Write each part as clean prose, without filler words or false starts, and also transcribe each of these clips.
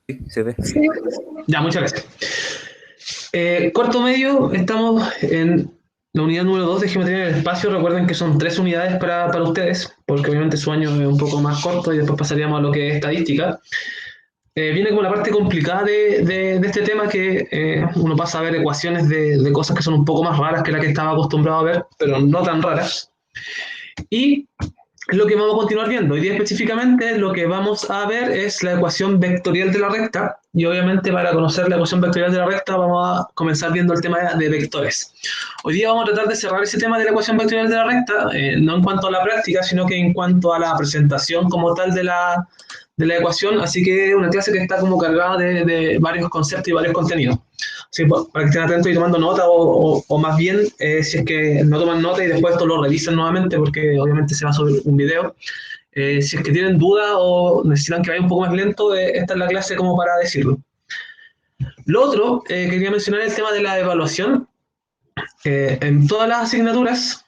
Sí, se ve. Sí. Ya, muchas gracias. Corto medio, estamos en la unidad número 2 de geometría del espacio. Recuerden que son 3 unidades para ustedes, porque obviamente su año es un poco más corto y después pasaríamos a lo que es estadística. Viene como la parte complicada de este tema que uno pasa a ver ecuaciones de cosas que son un poco más raras que la que estaba acostumbrado a ver, pero no tan raras. Y lo que vamos a continuar viendo. Hoy día específicamente lo que vamos a ver es la ecuación vectorial de la recta y obviamente para conocer la ecuación vectorial de la recta vamos a comenzar viendo el tema de vectores. Hoy día vamos a tratar de cerrar ese tema de la ecuación vectorial de la recta, no en cuanto a la práctica, sino que en cuanto a la presentación como tal de la ecuación, así que es una clase que está como cargada de varios conceptos y varios contenidos. Sí, pues, para que estén atentos y tomando nota, o más bien, si es que no toman nota y después esto lo revisan nuevamente, porque obviamente se va a subir un video. Si es que tienen dudas o necesitan que vaya un poco más lento, esta es la clase como para decirlo. Lo otro, quería mencionar el tema de la evaluación. En todas las asignaturas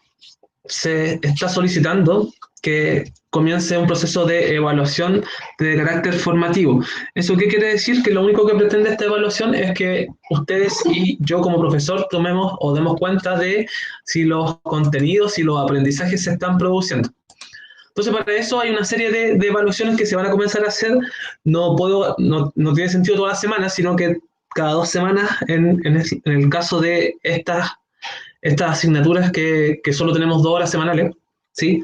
se está solicitando que comience un proceso de evaluación de carácter formativo. ¿Eso qué quiere decir? Que lo único que pretende esta evaluación es que ustedes y yo como profesor tomemos o demos cuenta de si los contenidos y los aprendizajes se están produciendo. Entonces, para eso hay una serie de evaluaciones que se van a comenzar a hacer. No tiene sentido todas las semanas, sino que cada 2 semanas en el caso de estas asignaturas que solo tenemos 2 horas semanales, ¿sí?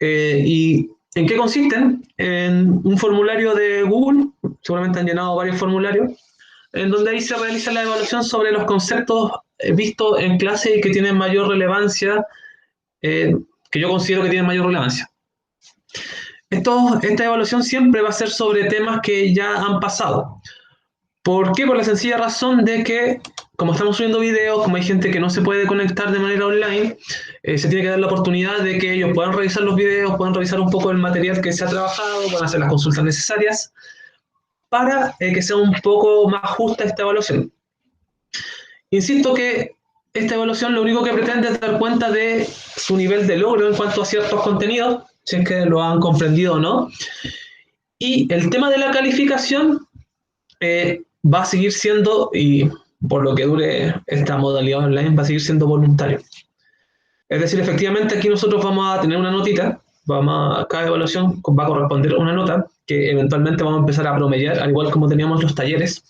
¿Y en qué consisten? En un formulario de Google, seguramente han llenado varios formularios, en donde ahí se realiza la evaluación sobre los conceptos vistos en clase y que tienen mayor relevancia, eh, que yo considero que tienen mayor relevancia. Esta evaluación siempre va a ser sobre temas que ya han pasado. ¿Por qué? Por la sencilla razón de que, como estamos subiendo videos, como hay gente que no se puede conectar de manera online, se tiene que dar la oportunidad de que ellos puedan revisar los videos, puedan revisar un poco el material que se ha trabajado, puedan hacer las consultas necesarias para que sea un poco más justa esta evaluación. Insisto que esta evaluación lo único que pretende es dar cuenta de su nivel de logro en cuanto a ciertos contenidos, si es que lo han comprendido o no. Y el tema de la calificación va a seguir siendo, y por lo que dure esta modalidad online, va a seguir siendo voluntario. Es decir, efectivamente aquí nosotros vamos a tener una notita, cada evaluación va a corresponder a una nota que eventualmente vamos a empezar a promediar, al igual como teníamos los talleres.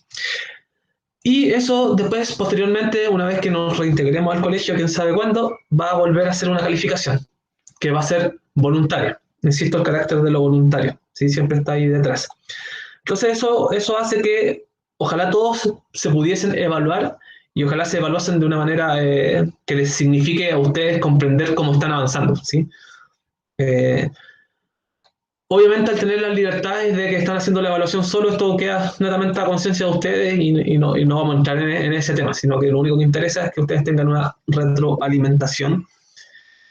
Y eso después, posteriormente, una vez que nos reintegremos al colegio, quién sabe cuándo, va a volver a ser una calificación, que va a ser voluntaria. Insisto, el carácter de lo voluntario, ¿sí? Siempre está ahí detrás. Entonces eso hace que ojalá todos se pudiesen evaluar y ojalá se evaluasen de una manera que les signifique a ustedes comprender cómo están avanzando, ¿sí? Eh, Obviamente al tener las libertades de que están haciendo la evaluación solo, esto queda netamente a conciencia de ustedes y no vamos a entrar en ese tema, sino que lo único que interesa es que ustedes tengan una retroalimentación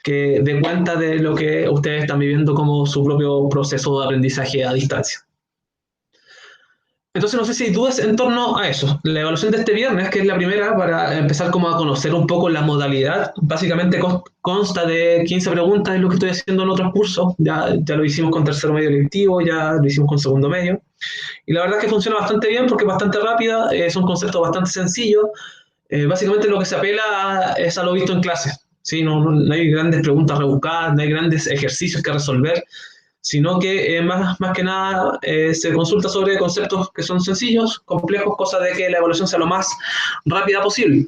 que dé cuenta de lo que ustedes están viviendo como su propio proceso de aprendizaje a distancia. Entonces no sé si hay dudas en torno a eso. La evaluación de este viernes, que es la primera, para empezar como a conocer un poco la modalidad, básicamente consta de 15 preguntas, es lo que estoy haciendo en otros cursos. Ya lo hicimos con tercero medio electivo, ya lo hicimos con segundo medio. Y la verdad es que funciona bastante bien porque es bastante rápida, es un concepto bastante sencillo. Básicamente lo que se apela es a lo visto en clase. ¿Sí? No hay grandes preguntas rebuscadas, no hay grandes ejercicios que resolver, sino que más que nada se consulta sobre conceptos que son sencillos, complejos, cosa de que la evaluación sea lo más rápida posible.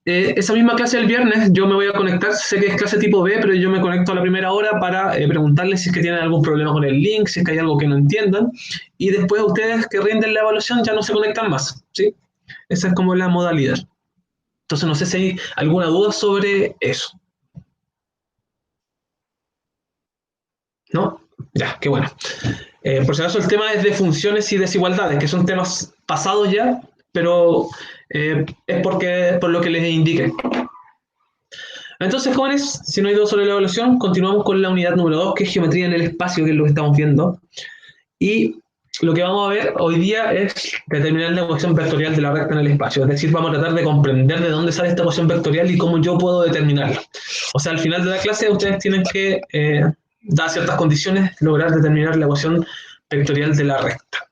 Esa misma clase del viernes yo me voy a conectar, sé que es clase tipo B, pero yo me conecto a la primera hora para preguntarles si es que tienen algún problema con el link, si es que hay algo que no entiendan, y después ustedes que rinden la evaluación ya no se conectan más, ¿sí? Esa es como la modalidad. Entonces no sé si hay alguna duda sobre eso, ¿no? Ya, qué bueno. Por si acaso el tema es de funciones y desigualdades, que son temas pasados ya, pero es por lo que les indique. Entonces, jóvenes, si no hay dudas sobre la evaluación, continuamos con la unidad número 2, que es geometría en el espacio, que es lo que estamos viendo. Y lo que vamos a ver hoy día es determinar la ecuación vectorial de la recta en el espacio. Es decir, vamos a tratar de comprender de dónde sale esta ecuación vectorial y cómo yo puedo determinarla. O sea, al final de la clase ustedes tienen que, dadas ciertas condiciones, lograr determinar la ecuación vectorial de la recta.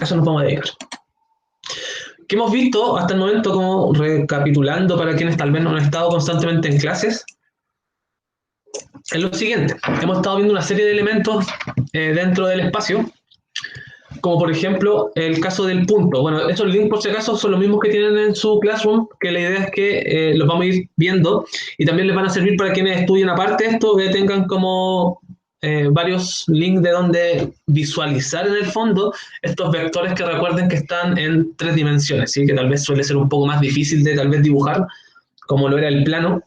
A eso nos vamos a dedicar. ¿Qué hemos visto hasta el momento, como recapitulando para quienes tal vez no han estado constantemente en clases? Es lo siguiente. Hemos estado viendo una serie de elementos dentro del espacio, como por ejemplo el caso del punto. Bueno, esos links por si acaso son los mismos que tienen en su Classroom, que la idea es que los vamos a ir viendo y también les van a servir para quienes estudien aparte de esto, que tengan como varios links de donde visualizar en el fondo estos vectores que recuerden que están en 3 dimensiones, ¿sí? Que tal vez suele ser un poco más difícil de tal vez dibujar, como lo era el plano,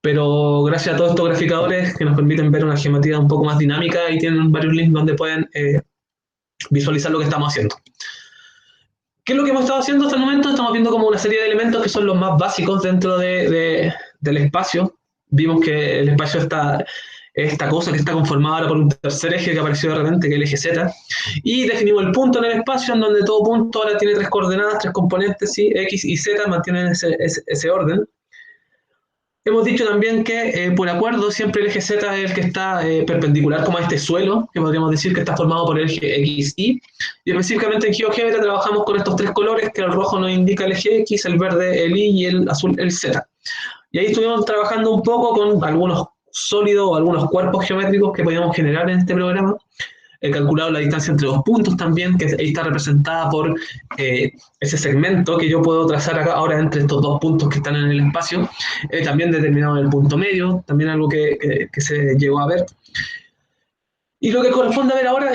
pero gracias a todos estos graficadores que nos permiten ver una geometría un poco más dinámica y tienen varios links donde pueden visualizar lo que estamos haciendo. ¿Qué es lo que hemos estado haciendo hasta el momento? Estamos viendo como una serie de elementos que son los más básicos dentro del espacio. Vimos que el espacio está esta cosa que está conformada ahora por un tercer eje que apareció de repente, que es el eje Z, y definimos el punto en el espacio, en donde todo punto ahora tiene 3 coordenadas, 3 componentes, ¿sí? X y Z mantienen ese orden. Hemos dicho también que por acuerdo siempre el eje Z es el que está perpendicular como a este suelo, que podríamos decir que está formado por el eje XY, y específicamente en GeoGebra trabajamos con estos 3 colores, que el rojo nos indica el eje X, el verde el Y y el azul el Z. Y ahí estuvimos trabajando un poco con algunos sólidos o algunos cuerpos geométricos que podíamos generar en este programa. He calculado la distancia entre 2 puntos también, que ahí está representada por ese segmento que yo puedo trazar acá ahora entre estos 2 puntos que están en el espacio. También determinado el punto medio, también algo que se llegó a ver. Y lo que corresponde a ver ahora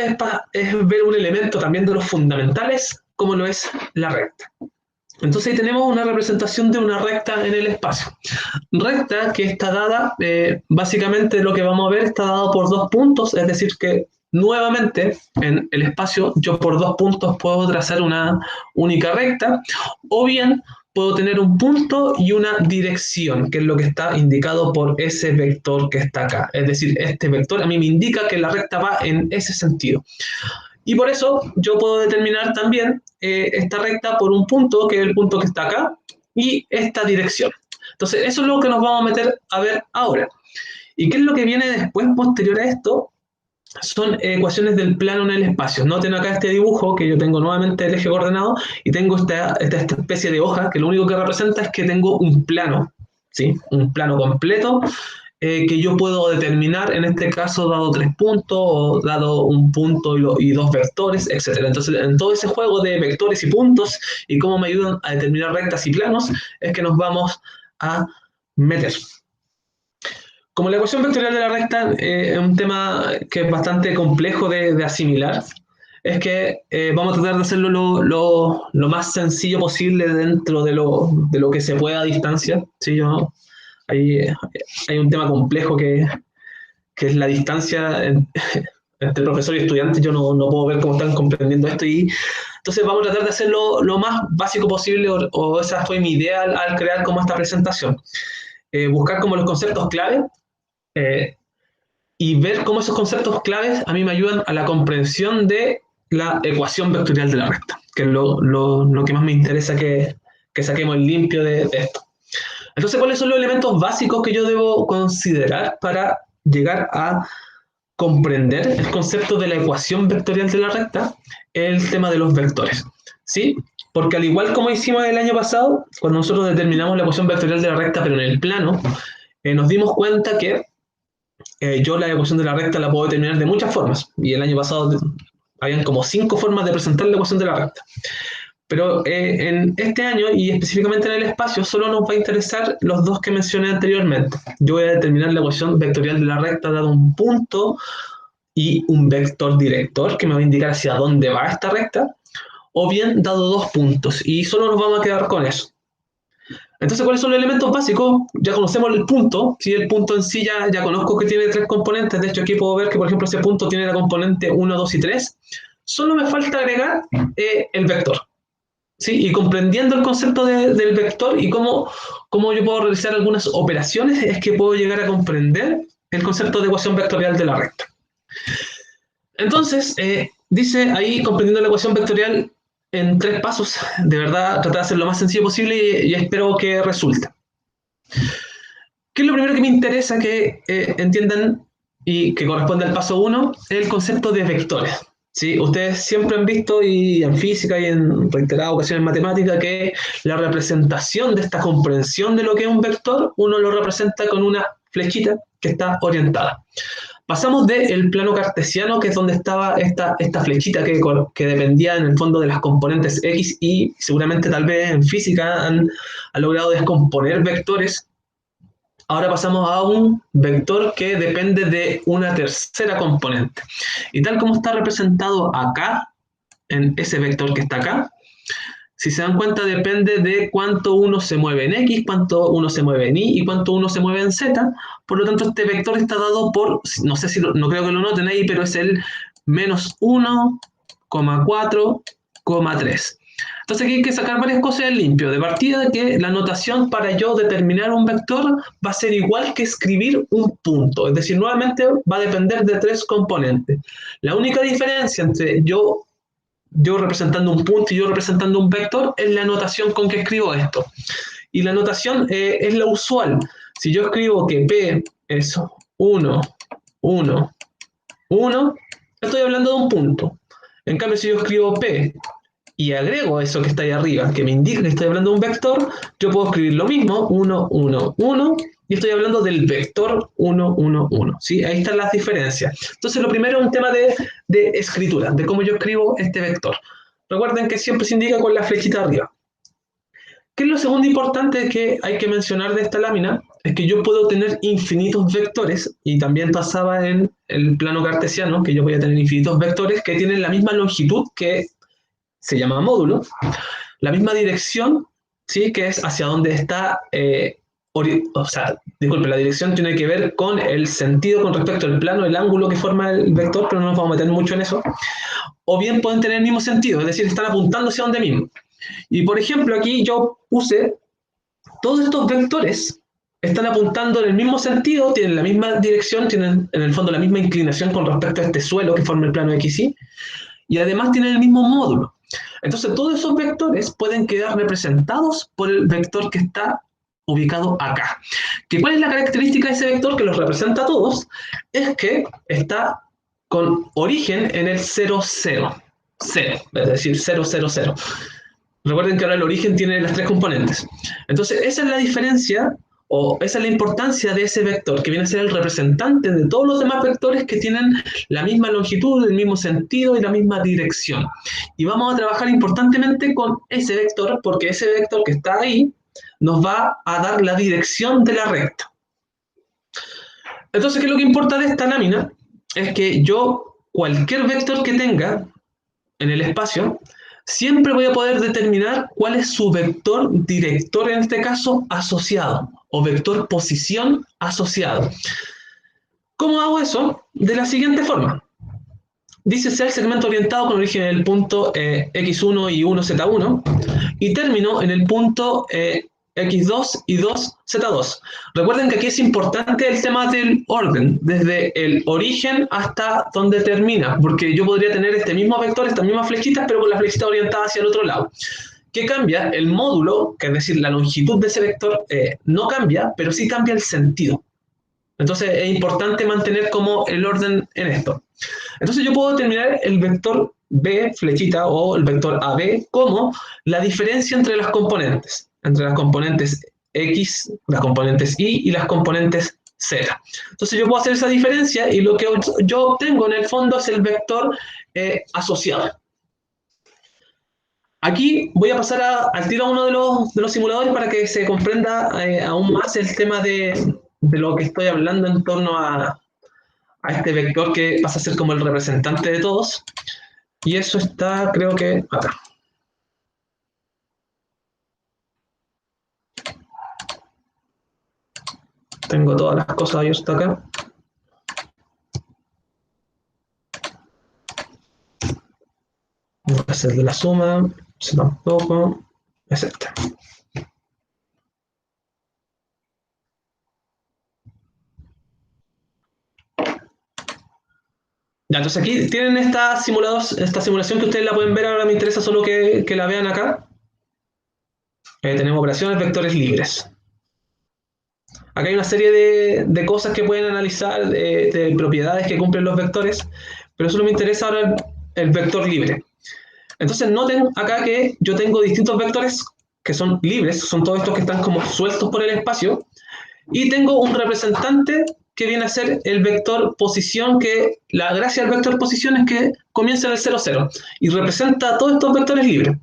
es ver un elemento también de los fundamentales, como lo es la recta. Entonces ahí tenemos una representación de una recta en el espacio. Recta que está dada, básicamente lo que vamos a ver está dado por 2 puntos, es decir que nuevamente en el espacio yo por 2 puntos puedo trazar una única recta, o bien puedo tener un punto y una dirección, que es lo que está indicado por ese vector que está acá. Es decir, este vector a mí me indica que la recta va en ese sentido. Y por eso yo puedo determinar también esta recta por un punto, que es el punto que está acá, y esta dirección. Entonces, eso es lo que nos vamos a meter a ver ahora. ¿Y qué es lo que viene después, posterior a esto? Son ecuaciones del plano en el espacio. Noten acá este dibujo, que yo tengo nuevamente el eje coordenado, y tengo esta especie de hoja, que lo único que representa es que tengo un plano, ¿sí? Un plano completo, que yo puedo determinar, en este caso, dado 3 puntos, o dado un punto y 2 vectores, etc. Entonces, en todo ese juego de vectores y puntos, y cómo me ayudan a determinar rectas y planos, es que nos vamos a meter. Como la ecuación vectorial de la recta es un tema que es bastante complejo de asimilar, es que vamos a tratar de hacerlo lo más sencillo posible dentro de lo que se pueda a distancia. ¿Sí? Hay un tema complejo que es la distancia entre profesor y estudiante. Yo no puedo ver cómo están comprendiendo esto, y entonces vamos a tratar de hacerlo lo más básico posible, o esa fue mi idea al crear como esta presentación. Buscar como los conceptos clave, y ver cómo esos conceptos claves a mí me ayudan a la comprensión de la ecuación vectorial de la recta, que es lo que más me interesa que saquemos el limpio de esto. Entonces, ¿cuáles son los elementos básicos que yo debo considerar para llegar a comprender el concepto de la ecuación vectorial de la recta? El tema de los vectores, ¿sí? Porque al igual como hicimos el año pasado, cuando nosotros determinamos la ecuación vectorial de la recta, pero en el plano, nos dimos cuenta que yo la ecuación de la recta la puedo determinar de muchas formas, y el año pasado habían como 5 formas de presentar la ecuación de la recta. Pero en este año, y específicamente en el espacio, solo nos va a interesar los 2 que mencioné anteriormente. Yo voy a determinar la ecuación vectorial de la recta dado un punto y un vector director que me va a indicar hacia dónde va esta recta, o bien dado 2 puntos, y solo nos vamos a quedar con eso. Entonces, ¿cuáles son los elementos básicos? Ya conocemos el punto, ¿sí? El punto en sí ya conozco que tiene 3 componentes. De hecho, aquí puedo ver que, por ejemplo, ese punto tiene la componente 1, 2 y 3. Solo me falta agregar el vector, ¿sí? Y comprendiendo el concepto del vector y cómo yo puedo realizar algunas operaciones, es que puedo llegar a comprender el concepto de ecuación vectorial de la recta. Entonces, dice ahí, comprendiendo la ecuación vectorial en 3 pasos, de verdad, tratar de hacer lo más sencillo posible, y espero que resulte. ¿Qué es lo primero que me interesa que entiendan y que corresponde al paso 1? El concepto de vectores, ¿sí? Ustedes siempre han visto, y en física y en reiteradas ocasiones en matemática, que la representación de esta comprensión de lo que es un vector, uno lo representa con una flechita que está orientada. Pasamos del plano cartesiano, que es donde estaba esta flechita que dependía en el fondo de las componentes X, y seguramente tal vez en física han logrado descomponer vectores. Ahora pasamos a un vector que depende de una tercera componente. Y tal como está representado acá, en ese vector que está acá, si se dan cuenta, depende de cuánto uno se mueve en X, cuánto uno se mueve en Y y cuánto uno se mueve en Z. Por lo tanto, este vector está dado por, no sé si, no creo que lo noten ahí, pero es el menos 1,4,3. Entonces aquí hay que sacar varias cosas en limpio. De partida, que la notación para yo determinar un vector va a ser igual que escribir un punto. Es decir, nuevamente va a depender de tres componentes. La única diferencia entre yo representando un punto y yo representando un vector es la notación con que escribo esto. Y la notación es la usual. Si yo escribo que P es 1, 1, 1, estoy hablando de un punto. En cambio, si yo escribo P y agrego eso que está ahí arriba, que me indica que estoy hablando de un vector, yo puedo escribir lo mismo, 1, 1, 1, y estoy hablando del vector 1, 1, 1. ¿Sí? Ahí están las diferencias. Entonces, lo primero es un tema de escritura, de cómo yo escribo este vector. Recuerden que siempre se indica con la flechita arriba. ¿Qué es lo segundo importante que hay que mencionar de esta lámina? Es que yo puedo tener infinitos vectores, y también pasaba en el plano cartesiano, que yo voy a tener infinitos vectores que tienen la misma longitud, que se llama módulo, la misma dirección, ¿sí? Que es hacia donde está, o sea, disculpe, la dirección tiene que ver con el sentido con respecto al plano, el ángulo que forma el vector, pero no nos vamos a meter mucho en eso. O bien pueden tener el mismo sentido, es decir, están apuntando hacia donde mismo. Y por ejemplo, aquí yo puse todos estos vectores están apuntando en el mismo sentido, tienen la misma dirección, tienen en el fondo la misma inclinación con respecto a este suelo que forma el plano XY, y además tienen el mismo módulo. Entonces todos esos vectores pueden quedar representados por el vector que está ubicado acá. ¿Cuál es la característica de ese vector que los representa a todos? Es que está con origen en el 0, 0, 0, es decir, 0, 0, 0. Recuerden que ahora el origen tiene las tres componentes. Entonces, esa es la diferencia, o esa es la importancia de ese vector, que viene a ser el representante de todos los demás vectores que tienen la misma longitud, el mismo sentido y la misma dirección. Y vamos a trabajar importantemente con ese vector, porque ese vector que está ahí nos va a dar la dirección de la recta. Entonces, ¿qué es lo que importa de esta lámina? Es que yo, cualquier vector que tenga en el espacio, siempre voy a poder determinar cuál es su vector director, en este caso, asociado, o vector posición asociado. ¿Cómo hago eso? De la siguiente forma. Dice sea el segmento orientado con origen en el punto x1 y 1z1, y término en el punto x2 y 2z2. Recuerden que aquí es importante el tema del orden, desde el origen hasta donde termina, porque yo podría tener este mismo vector, estas mismas flechitas, pero con la flechita orientada hacia el otro lado. ¿Qué cambia? El módulo, que es decir, la longitud de ese vector, no cambia, pero sí cambia el sentido. Entonces es importante mantener como el orden en esto. Entonces yo puedo determinar el vector B, flechita, o el vector AB como la diferencia entre las componentes X, las componentes Y y las componentes Z. Entonces yo puedo hacer esa diferencia y lo que yo obtengo en el fondo es el vector asociado. Aquí voy a pasar al tiro a uno de los simuladores para que se comprenda aún más el tema de lo que estoy hablando en torno a este vector que pasa a ser como el representante de todos. Y eso está, creo que, acá. Tengo todas las cosas ahí hasta acá. Voy a hacer de la suma, eso tampoco, es esta. Ya, entonces aquí tienen esta simulación que ustedes la pueden ver, ahora me interesa solo que la vean acá. Tenemos operaciones, vectores libres. Acá hay una serie de cosas que pueden analizar, de propiedades que cumplen los vectores, pero solo me interesa ahora el vector libre. Entonces noten acá que yo tengo distintos vectores que son libres, son todos estos que están como sueltos por el espacio, y tengo un representante que viene a ser el vector posición, que la gracia del vector posición es que comienza en el 0, 0, y representa a todos estos vectores libres.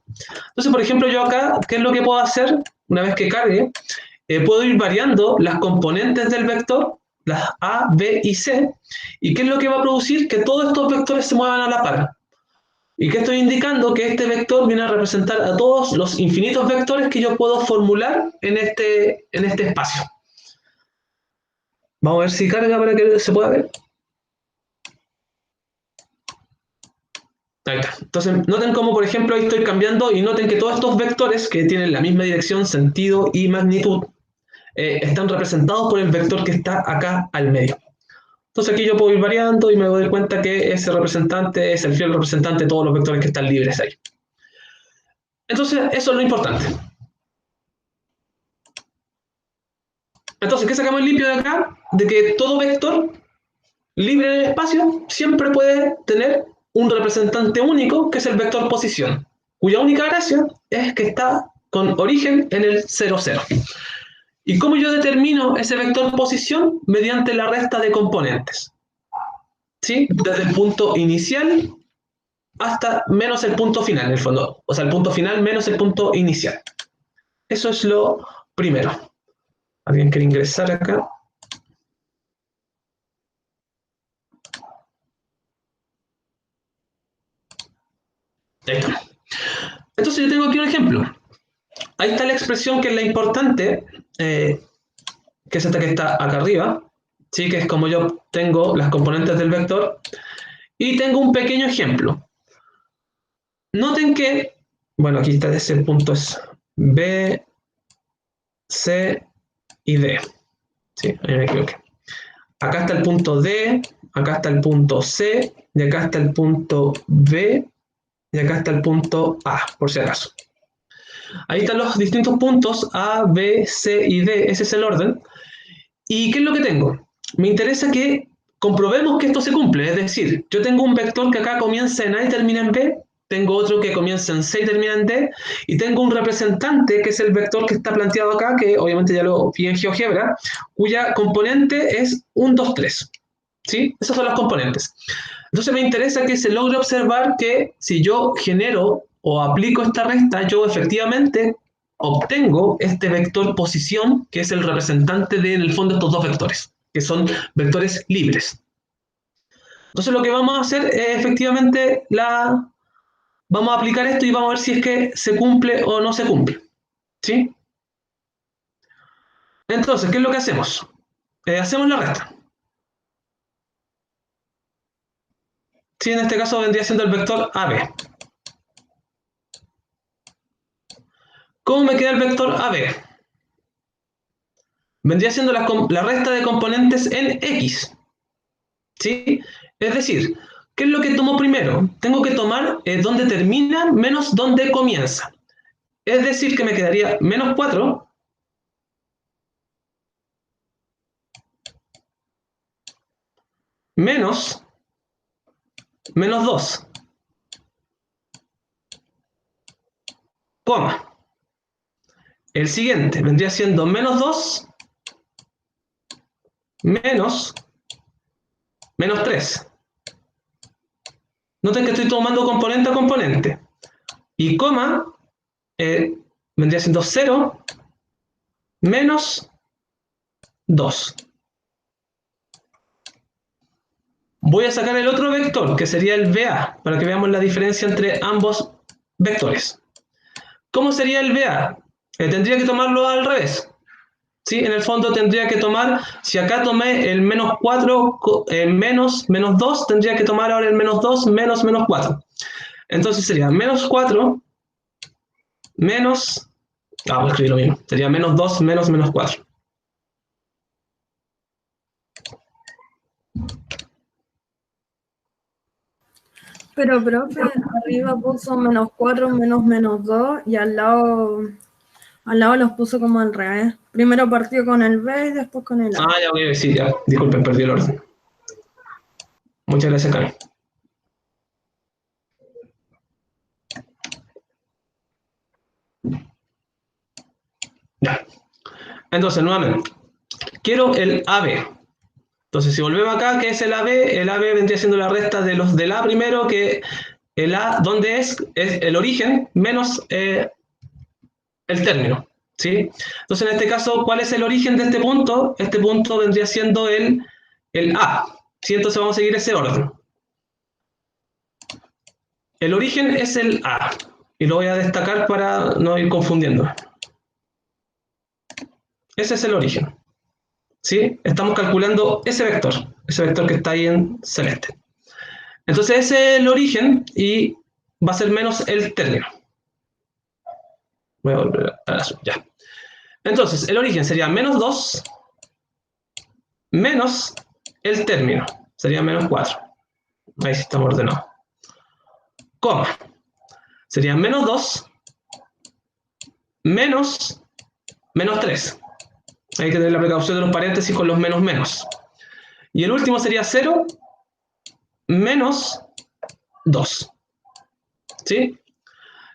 Entonces, por ejemplo, yo acá, ¿qué es lo que puedo hacer? Una vez que cargue, puedo ir variando las componentes del vector, las A, B y C, y ¿qué es lo que va a producir? Que todos estos vectores se muevan a la par. ¿Y qué estoy indicando? Que este vector viene a representar a todos los infinitos vectores que yo puedo formular en este espacio. Vamos a ver si carga para que se pueda ver. Ahí está. Entonces, noten cómo, por ejemplo, ahí estoy cambiando y noten que todos estos vectores que tienen la misma dirección, sentido y magnitud están representados por el vector que está acá al medio. Entonces aquí yo puedo ir variando y me doy cuenta que ese representante es el fiel representante de todos los vectores que están libres ahí. Entonces, eso es lo importante. Entonces, ¿qué sacamos limpio de acá? De que todo vector libre en el espacio siempre puede tener un representante único, que es el vector posición, cuya única gracia es que está con origen en el 0, 0. ¿Y cómo yo determino ese vector posición? Mediante la resta de componentes. ¿Sí? Desde el punto inicial hasta menos el punto final, en el fondo. O sea, el punto final menos el punto inicial. Eso es lo primero. ¿Alguien quiere ingresar acá? Esto. Entonces yo tengo aquí un ejemplo. Ahí está la expresión que es la importante, que es esta que está acá arriba, ¿sí? Que es como yo tengo las componentes del vector. Y tengo un pequeño ejemplo. Noten que, bueno, aquí está ese punto, es B, C y D. Sí, ahí me equivoqué. Acá está el punto D, acá está el punto C, y acá está el punto B, y acá está el punto A, por si acaso. Ahí están los distintos puntos A, B, C y D, ese es el orden. ¿Y qué es lo que tengo? Me interesa que comprobemos que esto se cumple, es decir, yo tengo un vector que acá comienza en A y termina en B, tengo otro que comienza en C y termina en D, y tengo un representante que es el vector que está planteado acá, que obviamente ya lo vi en GeoGebra, cuya componente es 1, 2, 3. ¿Sí? Esas son las componentes. Entonces me interesa que se logre observar que si yo genero o aplico esta resta, yo efectivamente obtengo este vector posición, que es el representante de, en el fondo, estos dos vectores, que son vectores libres. Entonces lo que vamos a hacer es efectivamente vamos a aplicar esto y vamos a ver si es que se cumple o no se cumple. ¿Sí? Entonces, ¿qué es lo que hacemos? Hacemos la resta. ¿Sí? En este caso vendría siendo el vector AB. ¿Cómo me queda el vector AB? Vendría siendo la resta de componentes en X. ¿Sí? Es decir, ¿qué es lo que tomo primero? Tengo que tomar donde termina menos donde comienza. Es decir, que me quedaría menos 4 menos 2, coma. El siguiente vendría siendo menos 2 menos 3. Noten que estoy tomando componente a componente. Y coma vendría siendo 0 menos 2. Voy a sacar el otro vector, que sería el BA, para que veamos la diferencia entre ambos vectores. ¿Cómo sería el BA? Tendría que tomarlo al revés. ¿Sí? En el fondo tendría que tomar, si acá tomé el menos 4 menos 2, tendría que tomar ahora el menos 2 menos 4. Entonces sería menos 4 menos, voy a escribir lo mismo, sería menos 2 menos 4. Pero, profe, arriba puso menos 4 menos 2 y al lado los puso como al revés. Primero partió con el B y después con el A. Ya voy a decir, ya, disculpen, perdí el orden. Muchas gracias, Karen. Ya. Entonces, nuevamente, quiero el AB. Entonces, si volvemos acá, ¿qué es el AB? El AB vendría siendo la resta de los del A primero, que el A, ¿dónde es? Es el origen menos el término, ¿sí? Entonces, en este caso, ¿cuál es el origen de este punto? Este punto vendría siendo el A, ¿sí? Entonces vamos a seguir ese orden. El origen es el A, y lo voy a destacar para no ir confundiendo. Ese es el origen, ¿sí? Estamos calculando ese vector que está ahí en celeste. Entonces ese es el origen y va a ser menos el término. Voy a volver al azul, ya. Entonces el origen sería menos 2 menos el término, sería menos 4. Ahí sí estamos ordenados. Coma. Sería menos 2 menos 3. Hay que tener la precaución de los paréntesis con los menos menos. Y el último sería 0 menos 2. ¿Sí?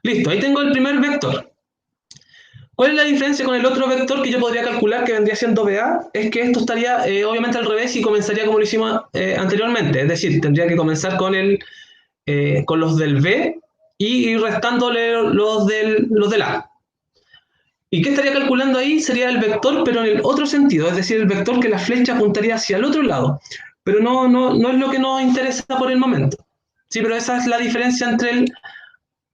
Listo, ahí tengo el primer vector. ¿Cuál es la diferencia con el otro vector que yo podría calcular que vendría siendo BA? Es que esto estaría obviamente al revés y comenzaría como lo hicimos anteriormente. Es decir, tendría que comenzar con los del B y ir restándole los del A. ¿Y qué estaría calculando ahí? Sería el vector, pero en el otro sentido, es decir, el vector que la flecha apuntaría hacia el otro lado. Pero no es lo que nos interesa por el momento. Sí, pero esa es la diferencia entre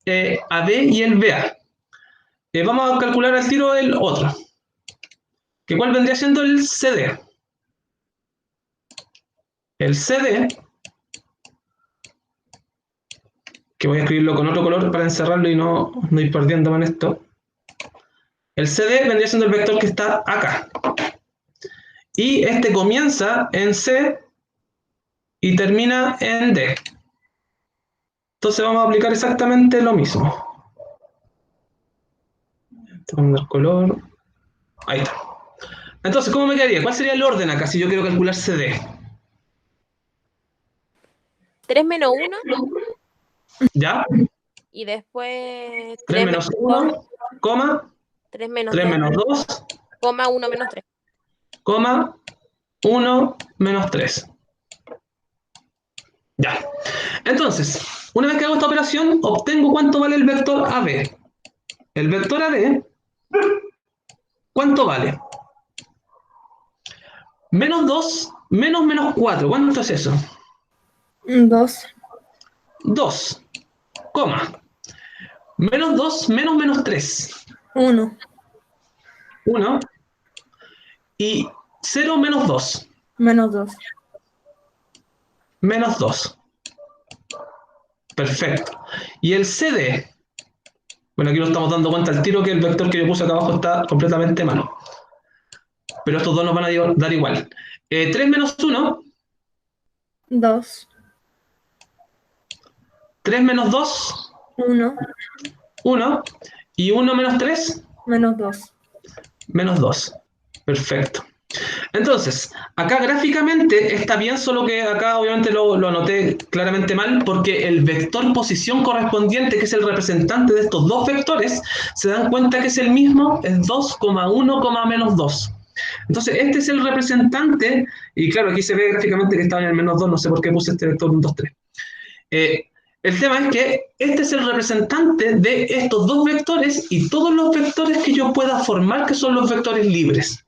el AB y el BA. Vamos a calcular al tiro el otro. ¿Que cuál vendría siendo el CD? El CD, que voy a escribirlo con otro color para encerrarlo y no ir perdiendo en esto. El CD vendría siendo el vector que está acá. Y este comienza en C y termina en D. Entonces vamos a aplicar exactamente lo mismo. Tomando el color. Ahí está. Entonces, ¿cómo me quedaría? ¿Cuál sería el orden acá si yo quiero calcular CD? 3 menos 1 ¿Ya? y después 3 menos 1, coma, 3 menos 3 2, menos 2, coma 1 menos 3. coma, 1 menos 3. Ya. Entonces, una vez que hago esta operación, obtengo cuánto vale el vector AB. El vector AB, ¿cuánto vale? Menos 2 menos 4. ¿Cuánto es eso? 2. 2, coma. Menos 2 menos 3. 1. 1. Y 0 menos 2. Menos 2. Menos 2. Perfecto. Y el CD. Bueno, aquí nos estamos dando cuenta al tiro que el vector que yo puse acá abajo está completamente malo. Pero estos dos nos van a dar igual. 3 menos 1. 2. 3 menos 2. 1. 1. Y 1 menos 3. Menos 2. Menos 2. Perfecto. Entonces, acá gráficamente está bien, solo que acá obviamente lo anoté claramente mal, porque el vector posición correspondiente, que es el representante de estos dos vectores, se dan cuenta que es el mismo, es 2,1, menos 2. Entonces, este es el representante, y claro, aquí se ve gráficamente que estaba en el menos 2, no sé por qué puse este vector 1, 2, 3. El tema es que este es el representante de estos dos vectores y todos los vectores que yo pueda formar, que son los vectores libres.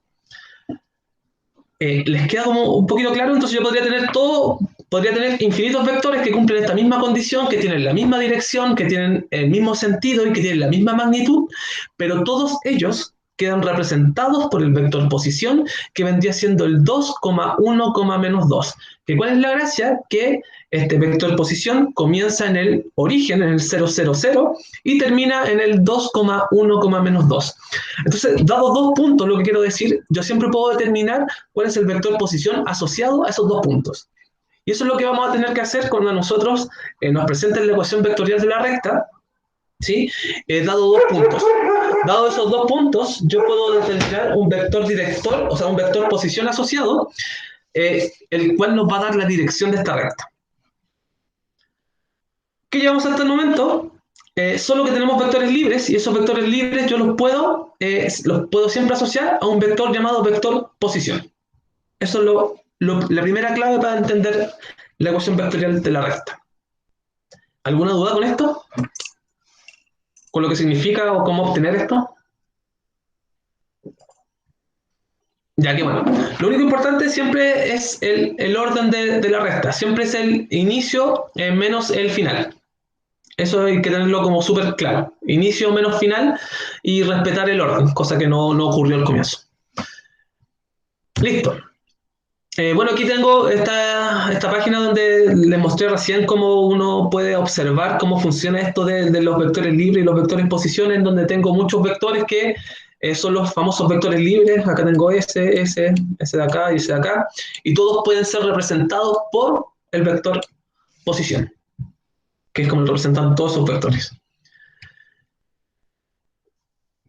¿Les queda como un poquito claro? Entonces yo podría tener infinitos vectores que cumplen esta misma condición, que tienen la misma dirección, que tienen el mismo sentido y que tienen la misma magnitud, pero todos ellos quedan representados por el vector posición, que vendría siendo el 2,1, menos 2. ¿Cuál es la gracia? Que este vector posición comienza en el origen, en el 0, 0, 0, y termina en el 2,1, menos 2. Entonces, dados dos puntos, lo que quiero decir, yo siempre puedo determinar cuál es el vector posición asociado a esos dos puntos. Y eso es lo que vamos a tener que hacer cuando nosotros nos presenten la ecuación vectorial de la recta, ¿sí? Dado dos puntos. Dado esos dos puntos, yo puedo determinar un vector director, o sea, un vector posición asociado, el cual nos va a dar la dirección de esta recta. ¿Qué llevamos hasta el momento? solo que tenemos vectores libres y esos vectores libres yo los puedo siempre asociar a un vector llamado vector posición. Eso es la primera clave para entender la ecuación vectorial de la recta. ¿Alguna duda con esto? ¿Con lo que significa o cómo obtener esto? Ya que bueno, lo único importante siempre es el orden de la recta, siempre es el inicio menos el final. Eso hay que tenerlo como súper claro. Inicio menos final y respetar el orden, cosa que no ocurrió al comienzo. Listo. Bueno, aquí tengo esta página donde les mostré recién cómo uno puede observar cómo funciona esto de los vectores libres y los vectores posiciones, donde tengo muchos vectores que son los famosos vectores libres. Acá tengo ese de acá y ese de acá, y todos pueden ser representados por el vector posición, que es como el representan todos esos vectores.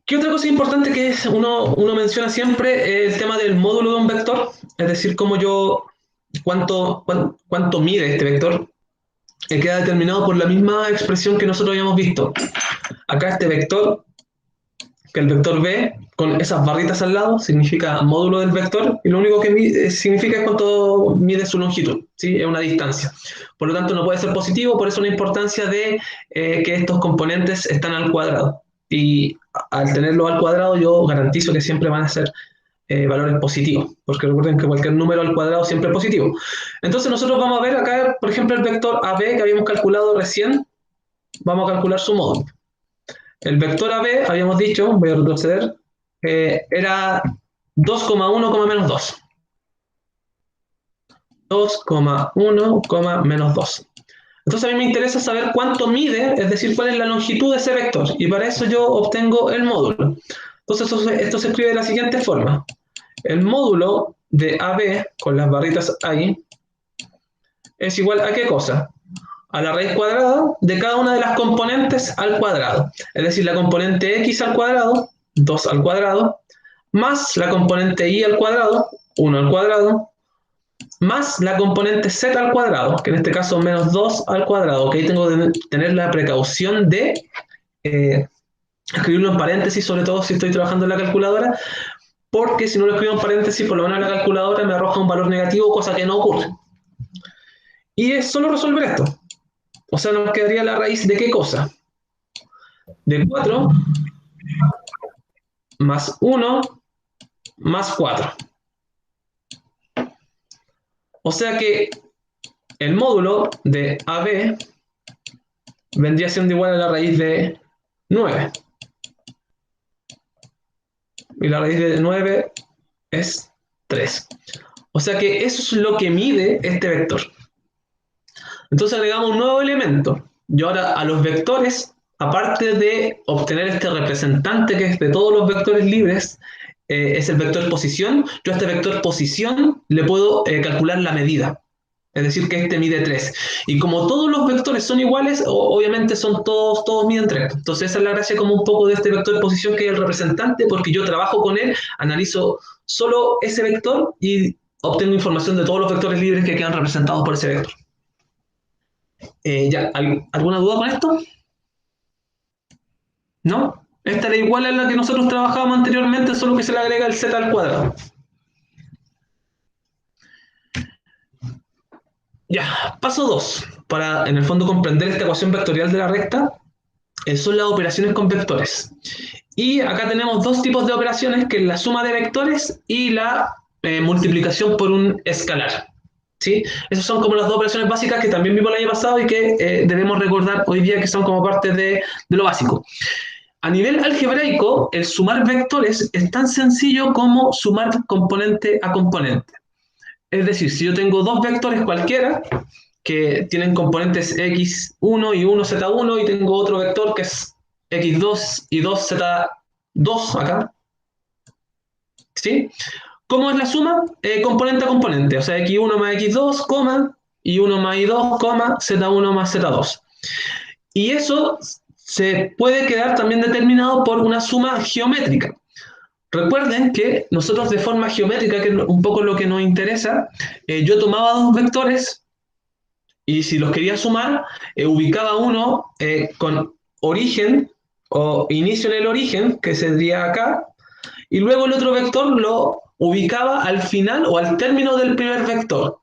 ¿Qué otra cosa importante que uno menciona siempre? El tema del módulo de un vector, es decir, cuánto mide este vector, queda determinado por la misma expresión que nosotros habíamos visto. Acá este vector, que el vector B, con esas barritas al lado, significa módulo del vector, y lo único que significa es cuánto mide su longitud, ¿sí? Es una distancia. Por lo tanto, no puede ser positivo, por eso la importancia de que estos componentes están al cuadrado. Y al tenerlo al cuadrado, yo garantizo que siempre van a ser valores positivos, porque recuerden que cualquier número al cuadrado siempre es positivo. Entonces nosotros vamos a ver acá, por ejemplo, el vector AB que habíamos calculado recién, vamos a calcular su módulo. El vector AB, habíamos dicho, voy a retroceder, era 2,1, menos 2. 2,1, menos 2. Entonces a mí me interesa saber cuánto mide, es decir, cuál es la longitud de ese vector, y para eso yo obtengo el módulo. Entonces esto se escribe de la siguiente forma. El módulo de AB, con las barritas ahí, es igual a ¿qué cosa? A la raíz cuadrada de cada una de las componentes al cuadrado. Es decir, la componente x al cuadrado, 2 al cuadrado, más la componente y al cuadrado, 1 al cuadrado, más la componente z al cuadrado, que en este caso menos 2 al cuadrado, que ahí tengo que tener la precaución de escribirlo en paréntesis, sobre todo si estoy trabajando en la calculadora, porque si no lo escribo en paréntesis, por lo menos la calculadora me arroja un valor negativo, cosa que no ocurre. Y es solo resolver esto. O sea, nos quedaría la raíz de ¿qué cosa? De 4 más 1 más 4. O sea que el módulo de AB vendría siendo igual a la raíz de 9. Y la raíz de 9 es 3. O sea que eso es lo que mide este vector. Entonces agregamos un nuevo elemento. Y ahora a los vectores, aparte de obtener este representante que es de todos los vectores libres, es el vector posición, yo a este vector posición le puedo calcular la medida. Es decir, que este mide 3. Y como todos los vectores son iguales, obviamente todos miden 3. Entonces esa es la gracia como un poco de este vector posición, que es el representante, porque yo trabajo con él, analizo solo ese vector y obtengo información de todos los vectores libres que quedan representados por ese vector. ¿Alguna duda con esto? ¿No? Esta era igual a la que nosotros trabajábamos anteriormente, solo que se le agrega el z al cuadrado. Ya, paso 2. Para, en el fondo, comprender esta ecuación vectorial de la recta, son las operaciones con vectores. Y acá tenemos dos tipos de operaciones, que es la suma de vectores y la multiplicación por un escalar. ¿Sí? Esas son como las dos operaciones básicas que también vimos el año pasado y que debemos recordar hoy día, que son como parte de lo básico. A nivel algebraico, el sumar vectores es tan sencillo como sumar componente a componente. Es decir, si yo tengo dos vectores cualquiera que tienen componentes x1 y 1z1, y tengo otro vector que es x2 y 2z2 acá, ¿sí? ¿Cómo es la suma? Componente a componente, o sea, x1 más x2, y 1 más y2, z1 más z2. Y eso se puede quedar también determinado por una suma geométrica. Recuerden que nosotros de forma geométrica, que es un poco lo que nos interesa, yo tomaba dos vectores y si los quería sumar, ubicaba uno con origen o inicio en el origen, que sería acá, y luego el otro vector lo ubicaba al final o al término del primer vector.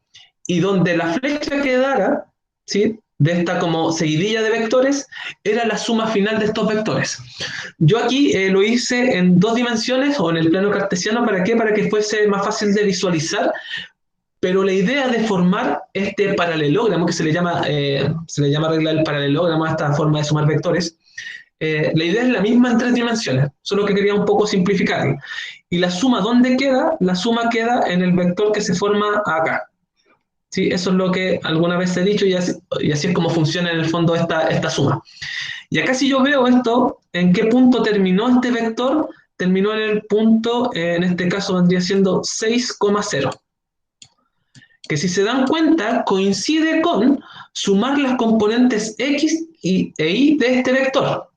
Y donde la flecha quedara, ¿sí?, de esta como seguidilla de vectores, era la suma final de estos vectores. Yo aquí lo hice en 2 dimensiones o en el plano cartesiano. ¿Para qué? Para que fuese más fácil de visualizar, pero la idea de formar este paralelogramo, que se le llama regla del paralelogramo a esta forma de sumar vectores, la idea es la misma en 3 dimensiones, solo que quería un poco simplificarla. Y la suma, ¿dónde queda? La suma queda en el vector que se forma acá. ¿Sí? Eso es lo que alguna vez he dicho, y así es como funciona en el fondo esta suma. Y acá, si yo veo esto, ¿en qué punto terminó este vector? Terminó en el punto, en este caso vendría siendo 6,0. Que, si se dan cuenta, coincide con sumar las componentes x e y de este vector.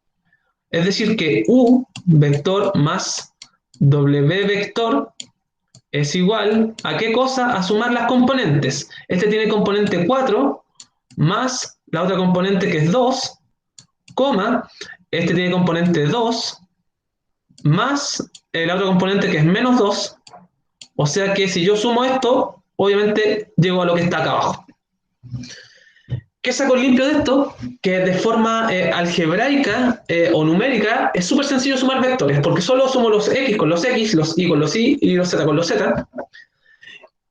Es decir, que u vector más w vector es igual ¿a qué cosa? A sumar las componentes. Este tiene componente 4 más la otra componente, que es 2, coma, este tiene componente 2 más la otra componente, que es menos 2. O sea que si yo sumo esto, obviamente llego a lo que está acá abajo. ¿Qué saco limpio de esto? Que de forma algebraica o numérica es súper sencillo sumar vectores, porque solo sumo los x con los x, los y con los y los z con los z.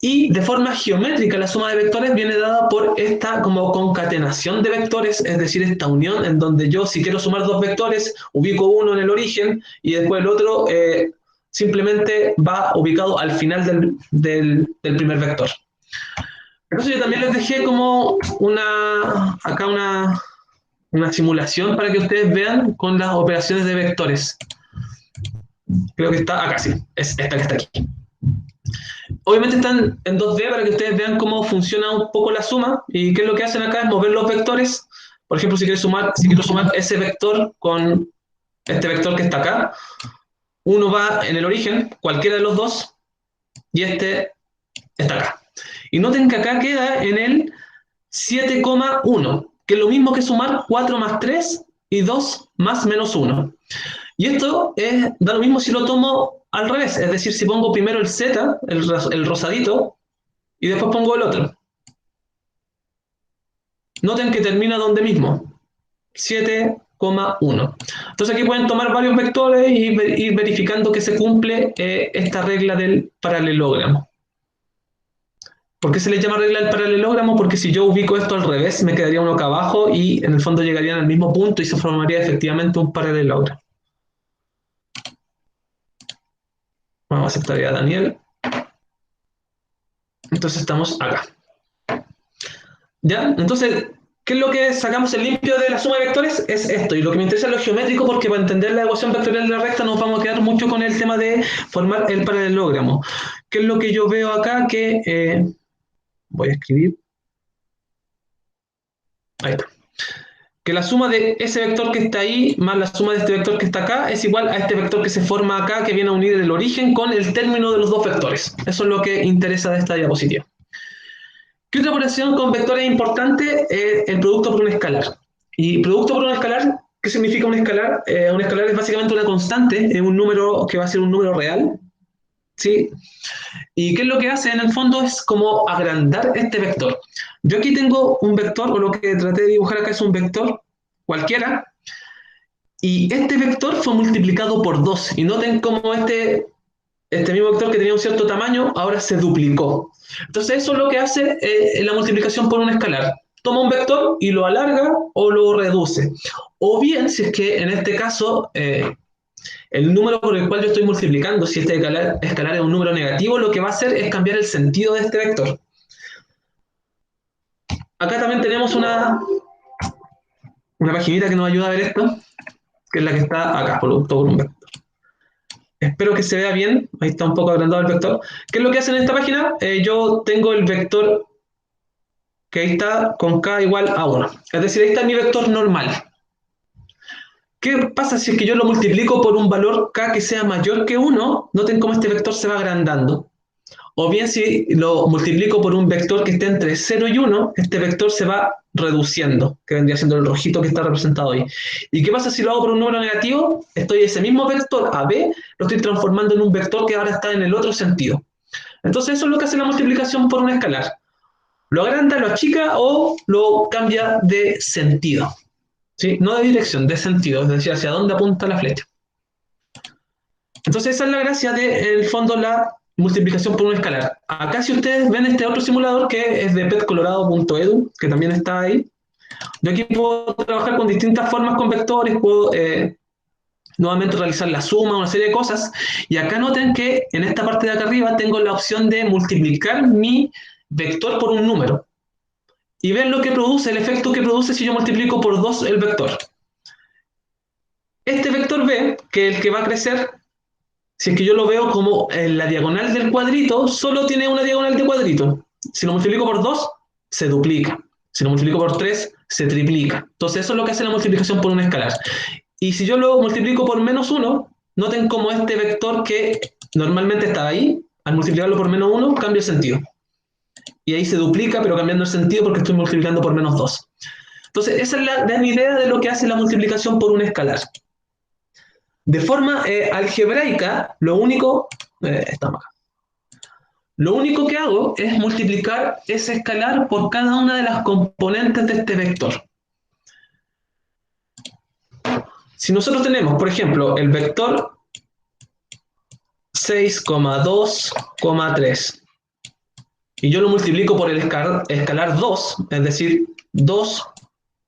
Y de forma geométrica la suma de vectores viene dada por esta como concatenación de vectores, es decir, esta unión en donde yo, si quiero sumar 2 vectores, ubico uno en el origen y después el otro simplemente va ubicado al final del primer vector. Entonces yo también les dejé como acá una simulación para que ustedes vean con las operaciones de vectores. Creo que está acá, sí, es esta que está aquí. Obviamente están en 2D para que ustedes vean cómo funciona un poco la suma, y qué es lo que hacen acá es mover los vectores. Por ejemplo, si quiero sumar ese vector con este vector que está acá, uno va en el origen, cualquiera de los dos, y este está acá. Y noten que acá queda en el 7,1, que es lo mismo que sumar 4 más 3 y 2 más menos 1. Y esto da lo mismo si lo tomo al revés, es decir, si pongo primero el z, el rosadito, y después pongo el otro. Noten que termina donde mismo, 7,1. Entonces aquí pueden tomar varios vectores y ir verificando que se cumple esta regla del paralelogramo. ¿Por qué se le llama regla del paralelogramo? Porque si yo ubico esto al revés, me quedaría uno acá abajo y en el fondo llegarían al mismo punto y se formaría efectivamente un paralelogramo. Vamos a aceptar ya a Daniel. Entonces estamos acá. ¿Ya? Entonces, ¿qué es lo que sacamos en limpio de la suma de vectores? Es esto. Y lo que me interesa es lo geométrico, porque para entender la ecuación vectorial de la recta nos vamos a quedar mucho con el tema de formar el paralelogramo. ¿Qué es lo que yo veo acá? Que voy a escribir. Ahí está. Que la suma de ese vector que está ahí más la suma de este vector que está acá es igual a este vector que se forma acá, que viene a unir el origen con el término de los dos vectores. Eso es lo que interesa de esta diapositiva. ¿Qué otra operación con vectores importante? El producto por un escalar. Y producto por un escalar, ¿qué significa un escalar? Un escalar es básicamente una constante, es un número que va a ser un número real, ¿sí? ¿Y qué es lo que hace? En el fondo es como agrandar este vector. Yo aquí tengo un vector, o lo que traté de dibujar acá es un vector cualquiera, y este vector fue multiplicado por 2. Y noten cómo este mismo vector que tenía un cierto tamaño ahora se duplicó. Entonces eso es lo que hace la multiplicación por un escalar. Toma un vector y lo alarga o lo reduce. O bien, si es que en este caso el número por el cual yo estoy multiplicando, si este escalar es un número negativo, lo que va a hacer es cambiar el sentido de este vector. Acá también tenemos una paginita que nos ayuda a ver esto, que es la que está acá, producto por un vector. Espero que se vea bien, ahí está un poco agrandado el vector. ¿Qué es lo que hace en esta página? Yo tengo el vector que ahí está con k igual a 1. Es decir, ahí está mi vector normal. ¿Qué pasa si es que yo lo multiplico por un valor k que sea mayor que 1? Noten cómo este vector se va agrandando. o bien si lo multiplico por un vector que esté entre 0 y 1, este vector se va reduciendo, que vendría siendo el rojito que está representado ahí. ¿Y qué pasa si lo hago por un número negativo? Ese mismo vector AB lo estoy transformando en un vector que ahora está en el otro sentido. Entonces eso es lo que hace la multiplicación por un escalar. Lo agranda, lo achica o lo cambia de sentido. ¿Sí? No de dirección, de sentido, es decir, hacia dónde apunta la flecha. Entonces esa es la gracia de, en el fondo, la multiplicación por un escalar. Acá si ustedes ven este otro simulador que es de petcolorado.edu, que también está ahí, yo aquí puedo trabajar con distintas formas con vectores, puedo nuevamente realizar la suma, una serie de cosas, y acá noten que en esta parte de acá arriba tengo la opción de multiplicar mi vector por un número. Y ven lo que produce, el efecto que produce si yo multiplico por 2 el vector. Este vector B, que es el que va a crecer, si es que yo lo veo como en la diagonal del cuadrito, solo tiene una diagonal de cuadrito. Si lo multiplico por 2, se duplica. Si lo multiplico por 3, se triplica. Entonces eso es lo que hace la multiplicación por un escalar. Y si yo lo multiplico por menos 1, noten cómo este vector que normalmente estaba ahí, al multiplicarlo por menos 1, cambia el sentido. Y ahí se duplica, pero cambiando el sentido porque estoy multiplicando por menos 2. Entonces esa es la idea de lo que hace la multiplicación por un escalar. De forma algebraica, lo único que hago es multiplicar ese escalar por cada una de las componentes de este vector. Si nosotros tenemos, por ejemplo, el vector 6,2,3 y yo lo multiplico por el escalar 2, es decir, 2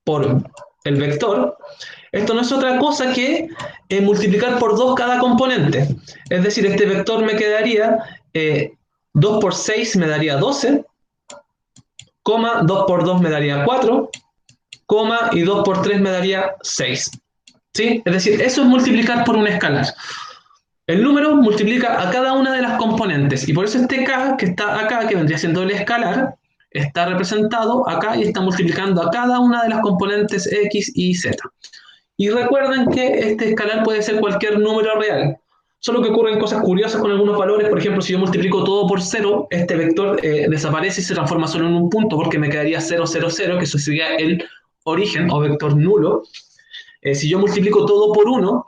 por el vector, esto no es otra cosa que multiplicar por 2 cada componente. Es decir, este vector me quedaría 2 por 6 me daría 12, 2 por 2 me daría 4, y 2 por 3 me daría 6. ¿Sí? Es decir, eso es multiplicar por un escalar. El número multiplica a cada una de las componentes y por eso este k que está acá, que vendría siendo el escalar, está representado acá y está multiplicando a cada una de las componentes x y z. Y recuerden que este escalar puede ser cualquier número real. Solo que ocurren cosas curiosas con algunos valores. Por ejemplo, si yo multiplico todo por 0, este vector desaparece y se transforma solo en un punto porque me quedaría 0, 0, 0, que eso sería el origen o vector nulo. Si yo multiplico todo por 1,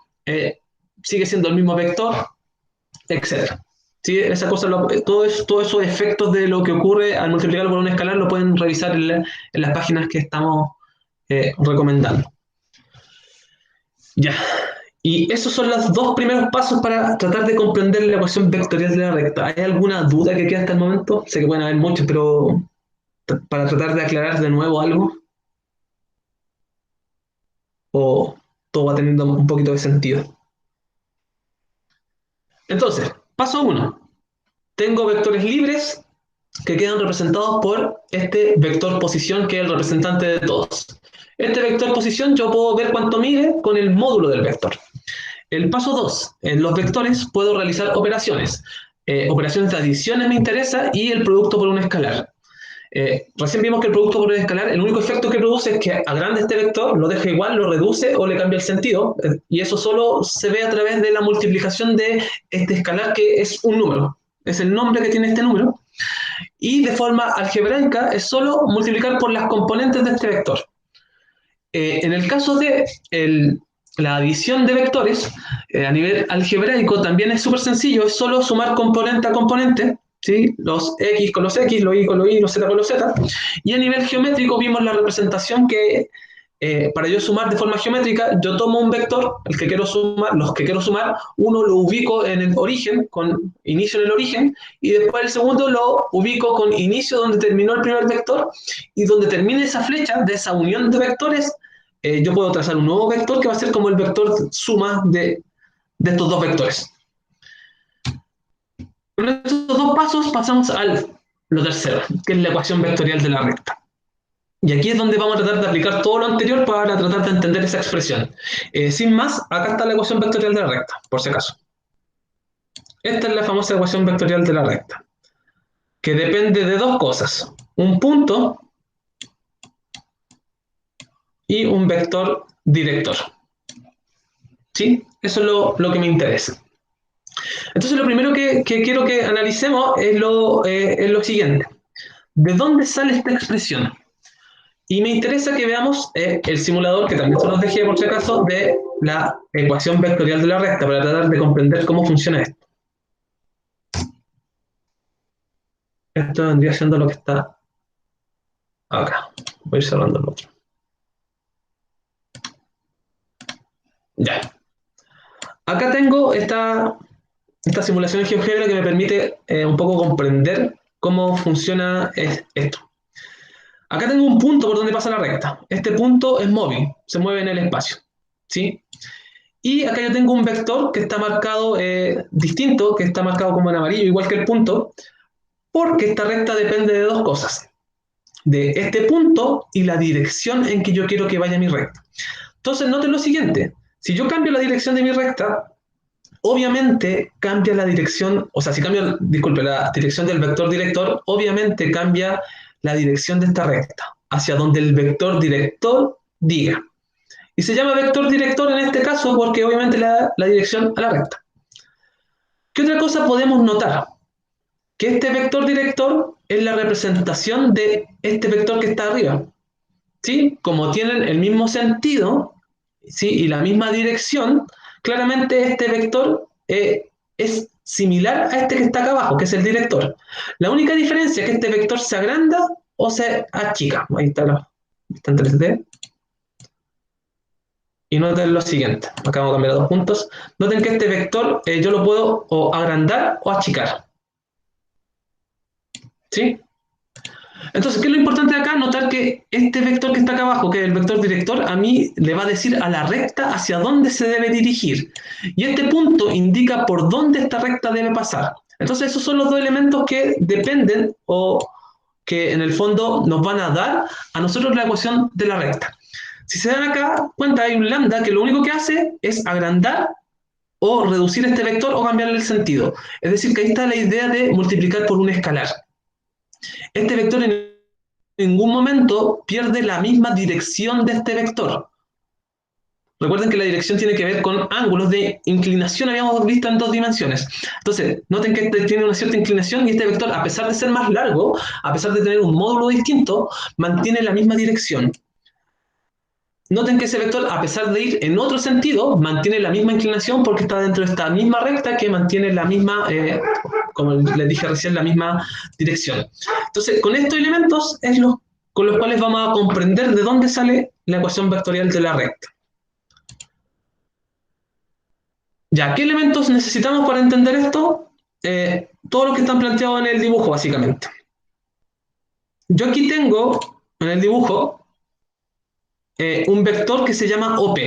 sigue siendo el mismo vector, etc. ¿Sí? Esa cosa, todos esos efectos de lo que ocurre al multiplicarlo por un escalar lo pueden revisar en las páginas que estamos recomendando. Ya. Y esos son los dos primeros pasos para tratar de comprender la ecuación vectorial de la recta. ¿Hay alguna duda que queda hasta el momento? Sé que pueden haber muchas, pero para tratar de aclarar de nuevo algo. ¿O todo va teniendo un poquito de sentido? Entonces, paso 1. Tengo vectores libres que quedan representados por este vector posición que es el representante de todos. Este vector posición yo puedo ver cuánto mide con el módulo del vector. El paso 2, en los vectores puedo realizar operaciones. Operaciones de adiciones me interesa y el producto por un escalar. Recién vimos que el producto por un escalar, el único efecto que produce es que agranda este vector, lo deja igual, lo reduce o le cambia el sentido. Y eso solo se ve a través de la multiplicación de este escalar que es un número. Es el nombre que tiene este número. Y de forma algebraica es solo multiplicar por las componentes de este vector. En el caso de la adición de vectores, a nivel algebraico también es súper sencillo, es solo sumar componente a componente, ¿sí? Los x con los x, los y con los y, los z con los z. Y a nivel geométrico vimos la representación que para yo sumar de forma geométrica, yo tomo un vector, los que quiero sumar, uno lo ubico en el origen, con inicio en el origen, y después el segundo lo ubico con inicio donde terminó el primer vector, y donde termine esa flecha de esa unión de vectores, yo puedo trazar un nuevo vector que va a ser como el vector suma de estos dos vectores. Con estos dos pasos pasamos a lo tercero, que es la ecuación vectorial de la recta. Y aquí es donde vamos a tratar de aplicar todo lo anterior para tratar de entender esa expresión. Sin más, acá está la ecuación vectorial de la recta, por si acaso. Esta es la famosa ecuación vectorial de la recta, que depende de dos cosas. Un punto y un vector director. ¿Sí? Eso es lo que me interesa. Entonces lo primero que quiero que analicemos es lo siguiente. ¿De dónde sale esta expresión? Y me interesa que veamos el simulador, que también se los dejé por si acaso, de la ecuación vectorial de la recta, para tratar de comprender cómo funciona esto. Esto vendría siendo lo que está acá. Voy a ir cerrando el otro. Ya. Acá tengo esta simulación de GeoGebra que me permite un poco comprender cómo funciona esto. Acá tengo un punto por donde pasa la recta. Este punto es móvil, se mueve en el espacio, ¿sí? Y acá yo tengo un vector que está marcado distinto, que está marcado como en amarillo, igual que el punto, porque esta recta depende de dos cosas. De este punto y la dirección en que yo quiero que vaya mi recta. Entonces, noten lo siguiente. Si yo cambio la dirección de mi recta, obviamente cambia la dirección, o sea, si cambio, disculpe, la dirección del vector director, obviamente cambia la dirección de esta recta, hacia donde el vector director diga. Y se llama vector director en este caso porque obviamente le da la dirección a la recta. ¿Qué otra cosa podemos notar? Que este vector director es la representación de este vector que está arriba. ¿Sí? Como tienen el mismo sentido, ¿sí? Y la misma dirección, claramente este vector es similar a este que está acá abajo, que es el director. La única diferencia es que este vector se agranda o se achica. Ahí está, está en 3D. Y noten lo siguiente, acá vamos a cambiar a 2 puntos. Noten que este vector yo lo puedo o agrandar o achicar. ¿Sí? Entonces, ¿qué es lo importante de acá? Notar que este vector que está acá abajo, que es el vector director, a mí le va a decir a la recta hacia dónde se debe dirigir. Y este punto indica por dónde esta recta debe pasar. Entonces, esos son los dos elementos que dependen o que en el fondo nos van a dar a nosotros la ecuación de la recta. Si se dan acá, cuenta, hay un lambda que lo único que hace es agrandar o reducir este vector o cambiarle el sentido. Es decir, que ahí está la idea de multiplicar por un escalar. Este vector en ningún momento pierde la misma dirección de este vector. Recuerden que la dirección tiene que ver con ángulos de inclinación, habíamos visto en 2 dimensiones. Entonces, noten que este tiene una cierta inclinación y este vector, a pesar de ser más largo, a pesar de tener un módulo distinto, mantiene la misma dirección. Noten que ese vector, a pesar de ir en otro sentido, mantiene la misma inclinación porque está dentro de esta misma recta que mantiene la misma, como les dije recién, la misma dirección. Entonces, con estos elementos es con los cuales vamos a comprender de dónde sale la ecuación vectorial de la recta. Ya, ¿qué elementos necesitamos para entender esto? Todos los que están planteados en el dibujo, básicamente. Yo aquí tengo, en el dibujo, un vector que se llama OP,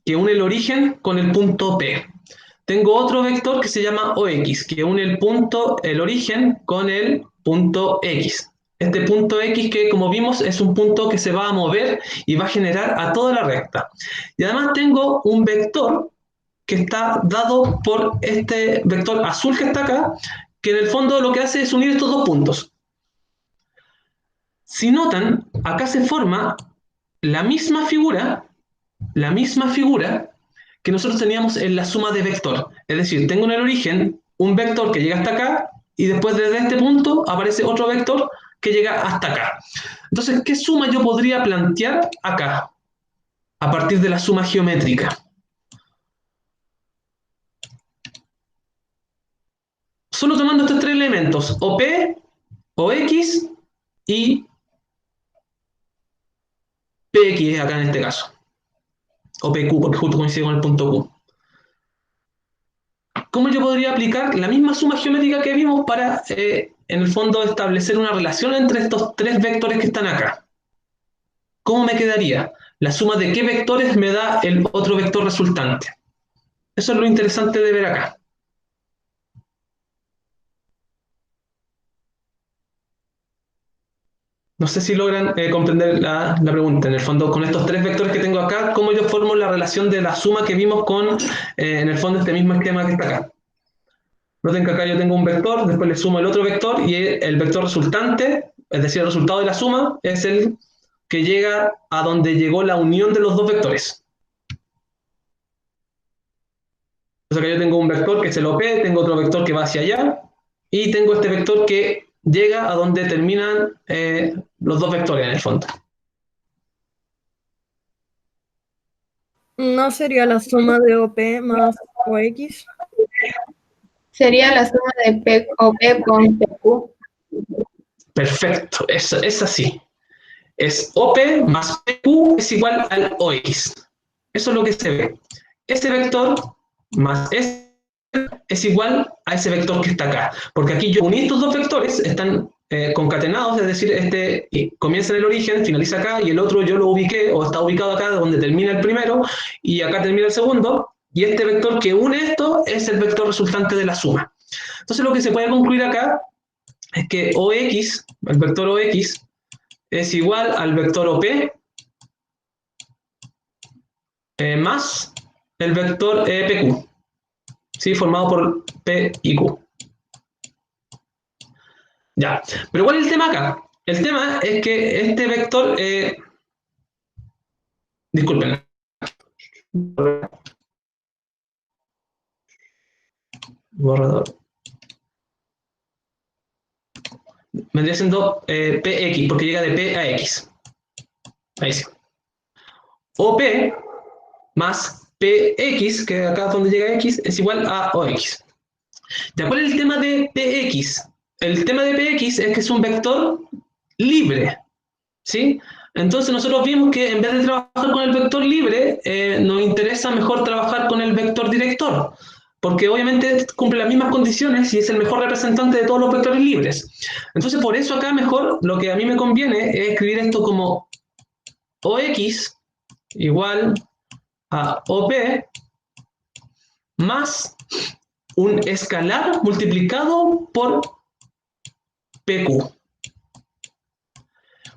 que une el origen con el punto P. Tengo otro vector que se llama OX, que une el origen con el punto X. Este punto X que, como vimos, es un punto que se va a mover y va a generar a toda la recta. Y además tengo un vector que está dado por este vector azul que está acá, que en el fondo lo que hace es unir estos dos puntos. Si notan, acá se forma la misma figura que nosotros teníamos en la suma de vector. Es decir, tengo en el origen un vector que llega hasta acá y después desde este punto aparece otro vector que llega hasta acá. Entonces, ¿qué suma yo podría plantear acá a partir de la suma geométrica? Solo tomando estos 3 elementos, OP, OX y PX acá en este caso. O PQ, porque justo coincide con el punto Q. ¿Cómo yo podría aplicar la misma suma geométrica que vimos para, en el fondo, establecer una relación entre estos 3 vectores que están acá? ¿Cómo me quedaría? La suma de qué vectores me da el otro vector resultante. Eso es lo interesante de ver acá. No sé si logran comprender la pregunta. En el fondo, con estos 3 vectores que tengo acá, ¿cómo yo formo la relación de la suma que vimos con, en el fondo, este mismo esquema que está acá? Noten que acá yo tengo un vector, después le sumo el otro vector y el vector resultante, es decir, el resultado de la suma, es el que llega a donde llegó la unión de los dos vectores. Entonces acá yo tengo un vector que es el OP, tengo otro vector que va hacia allá, y tengo este vector que llega a donde terminan los dos vectores en el fondo. ¿No sería la suma de OP más OX? Sería la suma de OP con PQ. Perfecto, es así. Es OP más PQ es igual al OX. Eso es lo que se ve. Ese vector más S es igual a ese vector que está acá. Porque aquí yo uní estos dos vectores, están concatenados, es decir, este comienza en el origen, finaliza acá, y el otro yo lo ubiqué, o está ubicado acá donde termina el primero, y acá termina el segundo, y este vector que une esto es el vector resultante de la suma. Entonces lo que se puede concluir acá es que OX, el vector OX, es igual al vector OP más el vector PQ, ¿sí? Formado por P y Q. Ya, pero ¿cuál es el tema acá? El tema es que este vector, disculpen, borrador, vendría siendo PX, porque llega de P a X. Ahí sí. OP más PX, que acá es donde llega X, es igual a OX. ¿Ya cuál es el tema de PX? El tema de PX es que es un vector libre, ¿sí? Entonces nosotros vimos que en vez de trabajar con el vector libre, nos interesa mejor trabajar con el vector director, porque obviamente cumple las mismas condiciones y es el mejor representante de todos los vectores libres. Entonces por eso acá mejor, lo que a mí me conviene es escribir esto como OX igual a OP más un escalar multiplicado por PQ.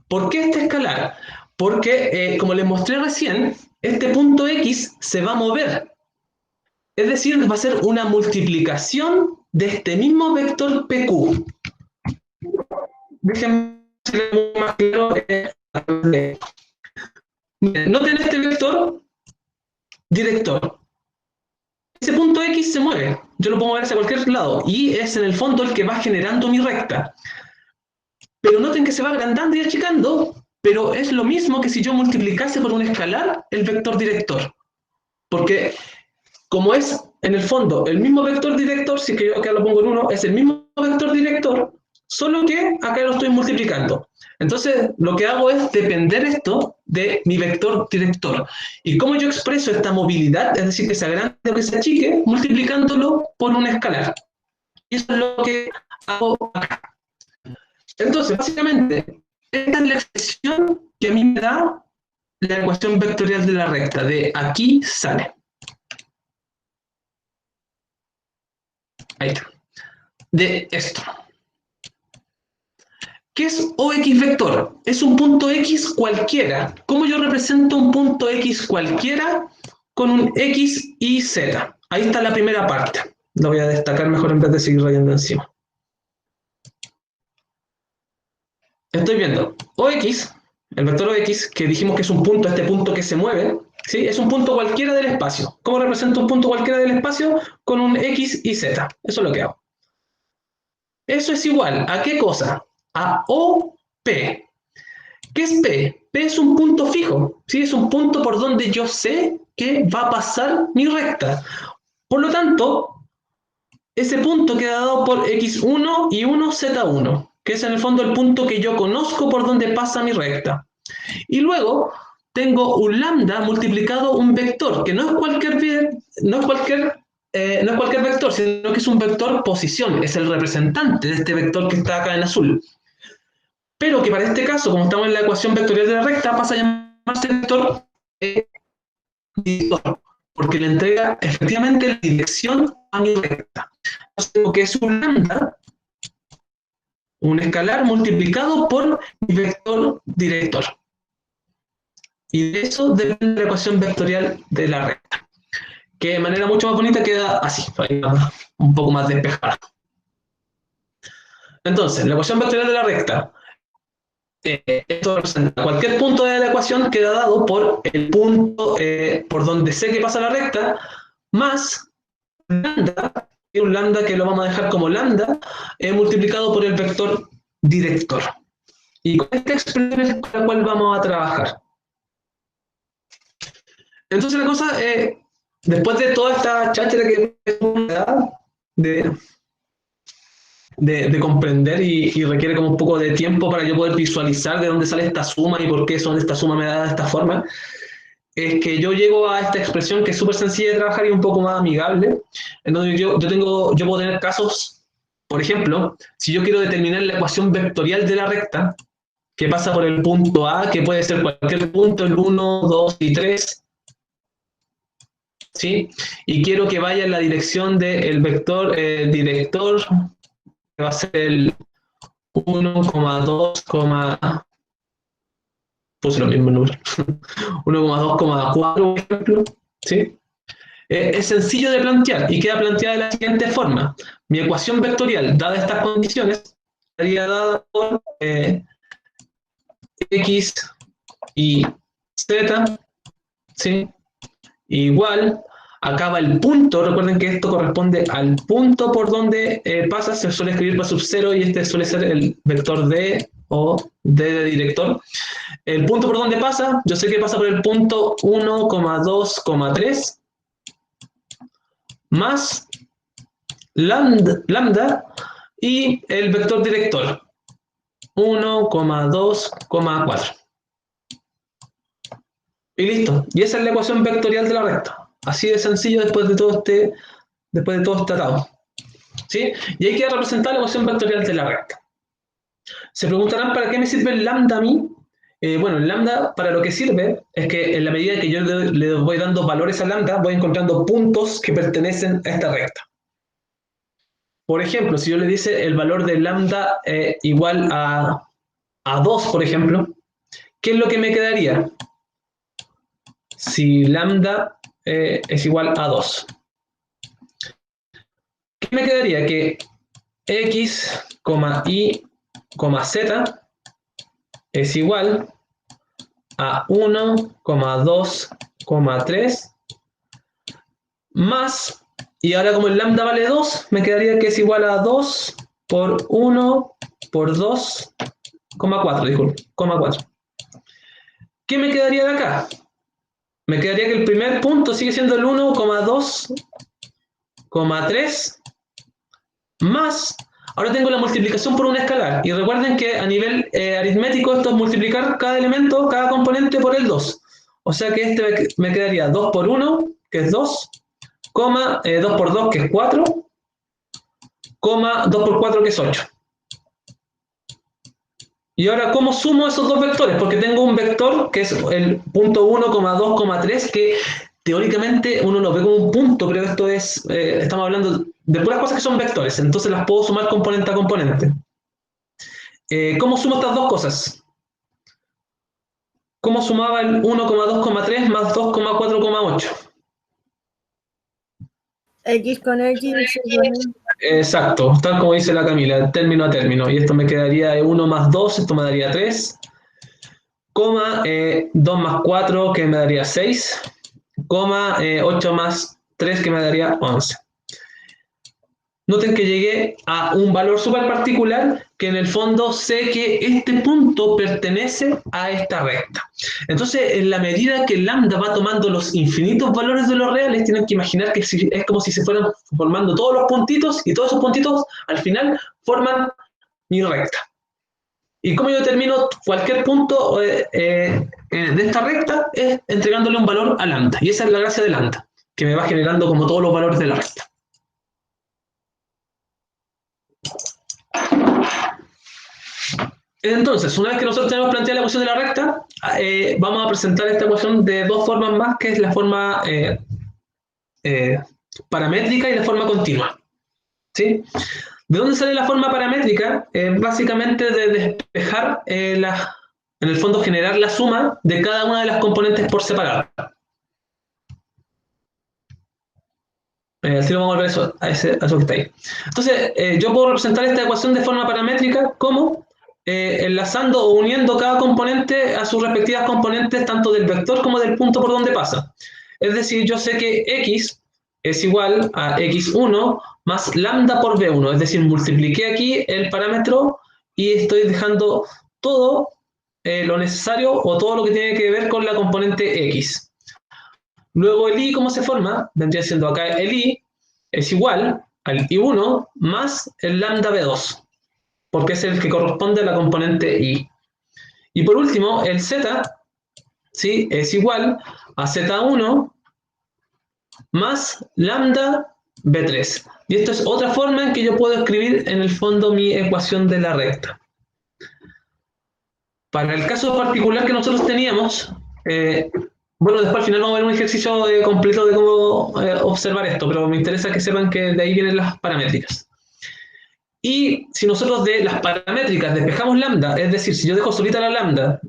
¿Por qué este escalar? Porque, como les mostré recién, este punto X se va a mover. Es decir, va a ser una multiplicación de este mismo vector PQ. Déjenme hacerlo más claro. Noten este vector director. Ese punto X se mueve. Yo lo puedo mover hacia cualquier lado. Y es en el fondo el que va generando mi recta. Pero noten que se va agrandando y achicando, pero es lo mismo que si yo multiplicase por un escalar el vector director. Porque como es en el fondo el mismo vector director, si que yo acá lo pongo en 1, es el mismo vector director, solo que acá lo estoy multiplicando. Entonces lo que hago es depender esto de mi vector director. ¿Y cómo yo expreso esta movilidad? Es decir, que se agrande o que se achique, multiplicándolo por un escalar. Y eso es lo que hago acá. Entonces, básicamente, esta es la expresión que a mí me da la ecuación vectorial de la recta. De aquí sale. Ahí está. De esto. ¿Qué es OX vector? Es un punto X cualquiera. ¿Cómo yo represento un punto X cualquiera con un X y Z? Ahí está la primera parte. Lo voy a destacar mejor en vez de seguir rayando encima. Estoy viendo OX, el vector OX, que dijimos que es un punto, este punto que se mueve, ¿sí? Es un punto cualquiera del espacio. ¿Cómo represento un punto cualquiera del espacio? Con un X y Z. Eso es lo que hago. Eso es igual ¿a qué cosa? A OP. ¿Qué es P? P es un punto fijo, ¿sí? Es un punto por donde yo sé que va a pasar mi recta. Por lo tanto, ese punto queda dado por X1 y 1Z1, que es en el fondo el punto que yo conozco por donde pasa mi recta. Y luego tengo un lambda multiplicado un vector, que no es cualquier vector, sino que es un vector posición, es el representante de este vector que está acá en azul. Pero que para este caso, como estamos en la ecuación vectorial de la recta, pasa a llamarse vector director, porque le entrega efectivamente la dirección a mi recta. Entonces tengo que es un lambda, un escalar multiplicado por mi vector director. Y de eso depende la ecuación vectorial de la recta, que de manera mucho más bonita queda así, un poco más despejada. Entonces, la ecuación vectorial de la recta, esto representa cualquier punto de la ecuación queda dado por el punto por donde sé que pasa la recta, más lambda, y un lambda que lo vamos a dejar como lambda, multiplicado por el vector director. Y con esta expresión es con la cual vamos a trabajar. Entonces la cosa, después de toda esta cháchara que de comprender y requiere como un poco de tiempo para yo poder visualizar de dónde sale esta suma y por qué esta suma me da de esta forma, es que yo llego a esta expresión que es súper sencilla de trabajar y un poco más amigable, en donde yo puedo tener casos, por ejemplo, si yo quiero determinar la ecuación vectorial de la recta, que pasa por el punto A, que puede ser cualquier punto, el 1, 2 y 3, ¿sí? Y quiero que vaya en la dirección del vector director, que va a ser el 1,2, puse lo mismo número, 1,2,4, por ejemplo, ¿sí? Es sencillo de plantear y queda planteada de la siguiente forma. Mi ecuación vectorial, dada estas condiciones, estaría dada por x y z, ¿sí? Igual, acá va el punto, recuerden que esto corresponde al punto por donde pasa, se suele escribir para sub 0 y este suele ser el vector d o d de director. El punto por donde pasa, yo sé que pasa por el punto 1,2,3 más lambda y el vector director 1,2,4. Y listo. Y esa es la ecuación vectorial de la recta. Así de sencillo después de todo este atado. ¿Sí? Y hay que representar la ecuación vectorial de la recta. Se preguntarán ¿para qué me sirve el lambda a mí? Bueno, el lambda para lo que sirve es que en la medida que yo le voy dando valores a lambda, voy encontrando puntos que pertenecen a esta recta. Por ejemplo, si yo le dice el valor de lambda igual a 2, por ejemplo, ¿qué es lo que me quedaría? Si lambda es igual a 2. ¿Qué me quedaría? Que x, y, z es igual a 1,2,3 más, y ahora como el lambda vale 2, me quedaría que es igual a 2 por 1 por 2,4, disculpe, 4. ¿Qué me quedaría de acá? Me quedaría que el primer punto sigue siendo el 1,2,3 más, ahora tengo la multiplicación por un escalar, y recuerden que a nivel aritmético esto es multiplicar cada elemento, cada componente por el 2. O sea que este me quedaría 2 por 1, que es 2, 2 por 2, que es 4, 2 por 4, que es 8. Y ahora, ¿cómo sumo esos dos vectores? Porque tengo un vector que es el punto 1,2,3, que teóricamente uno lo ve como un punto, pero esto es, estamos hablando de puras cosas que son vectores, entonces las puedo sumar componente a componente. ¿Cómo sumo estas dos cosas? ¿Cómo sumaba el 1,2,3 más 2,4,8? X con X. Exacto, tal como dice la Camila, término a término. Y esto me quedaría de 1 más 2, esto me daría 3, 2 más 4, que me daría 6, 8 más 3, que me daría 11. Noten que llegué a un valor súper particular, que en el fondo sé que este punto pertenece a esta recta. Entonces, en la medida que el lambda va tomando los infinitos valores de los reales, tienen que imaginar que es como si se fueran formando todos los puntitos, y todos esos puntitos al forman mi recta. ¿Y cómo yo determino cualquier punto de esta recta? Es entregándole un valor a lambda. Y esa es la gracia de lambda, que me va generando como todos los valores de la recta. Entonces, una vez que nosotros tenemos planteada la ecuación de la recta, vamos a presentar esta ecuación de dos formas más, que es la forma paramétrica y la forma continua. ¿Sí? ¿De dónde sale la forma paramétrica? Básicamente de despejar, en el fondo generar la suma de cada una de las componentes por separado. Así lo vamos a volver a eso que está ahí. Entonces, yo puedo representar esta ecuación de forma paramétrica como enlazando o uniendo cada componente a sus respectivas componentes, tanto del vector como del punto por donde pasa. Es decir, yo sé que x es igual a x1 más lambda por b1, es decir, multipliqué aquí el parámetro y estoy dejando todo lo necesario o todo lo que tiene que ver con la componente x. Luego el i, ¿cómo se forma? Vendría siendo acá el i es igual al i1 más el lambda b2, porque es el que corresponde a la componente i. Y por último, el z, ¿sí?, es igual a z1 más lambda b3. Y esto es otra forma en que yo puedo escribir en el fondo mi ecuación de la recta. Para el caso particular que nosotros teníamos, bueno, después al final vamos a ver un ejercicio completo de cómo observar esto, pero me interesa que sepan que de ahí vienen las paramétricas. Y si nosotros de las paramétricas despejamos lambda, es decir, si yo dejo solita la lambda,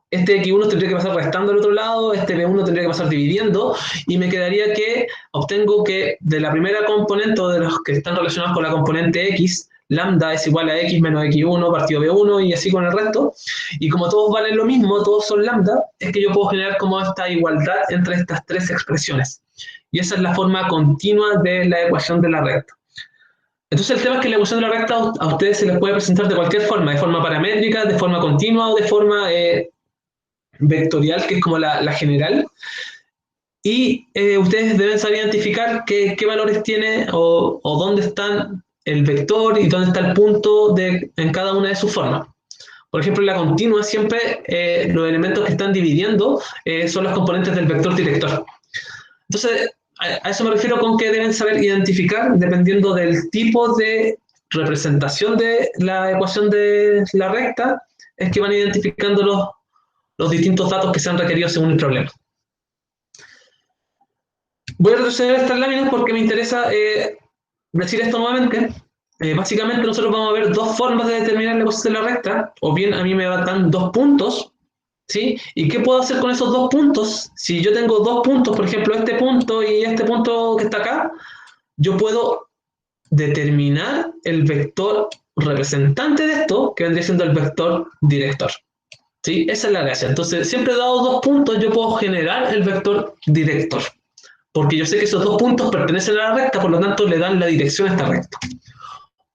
este x1 tendría que pasar restando al otro lado, este b1 tendría que pasar dividiendo, y me quedaría que obtengo que de la primera componente, o de los que están relacionados con la componente x, lambda es igual a x menos x1 partido b1, y así con el resto, y como todos valen lo mismo, todos son lambda, es que yo puedo generar como esta igualdad entre estas tres expresiones. Y esa es la forma continua de la ecuación de la recta. Entonces el tema es que la ecuación de la recta a ustedes se les puede presentar de cualquier forma, de forma paramétrica, de forma continua o de forma vectorial, que es como la general, y ustedes deben saber identificar qué valores tiene o dónde están el vector y dónde está el punto en cada una de sus formas. Por ejemplo, en la continua siempre los elementos que están dividiendo son los componentes del vector director. Entonces, a eso me refiero con que deben saber identificar, dependiendo del tipo de representación de la ecuación de la recta, es que van identificando los distintos datos que sean requeridos según el problema. Voy a retroceder a estas láminas porque me interesa decir esto nuevamente. Básicamente nosotros vamos a ver dos formas de determinar la ecuación de la recta, o bien a mí me dan 2 puntos, ¿sí? ¿Y qué puedo hacer con esos 2 puntos? Si yo tengo 2 puntos, por ejemplo, este punto y este punto que está acá, yo puedo determinar el vector representante de esto, que vendría siendo el vector director. ¿Sí? Esa es la gracia. Entonces, siempre dado 2 puntos, yo puedo generar el vector director. Porque yo sé que esos 2 puntos pertenecen a la recta, por lo tanto le dan la dirección a esta recta.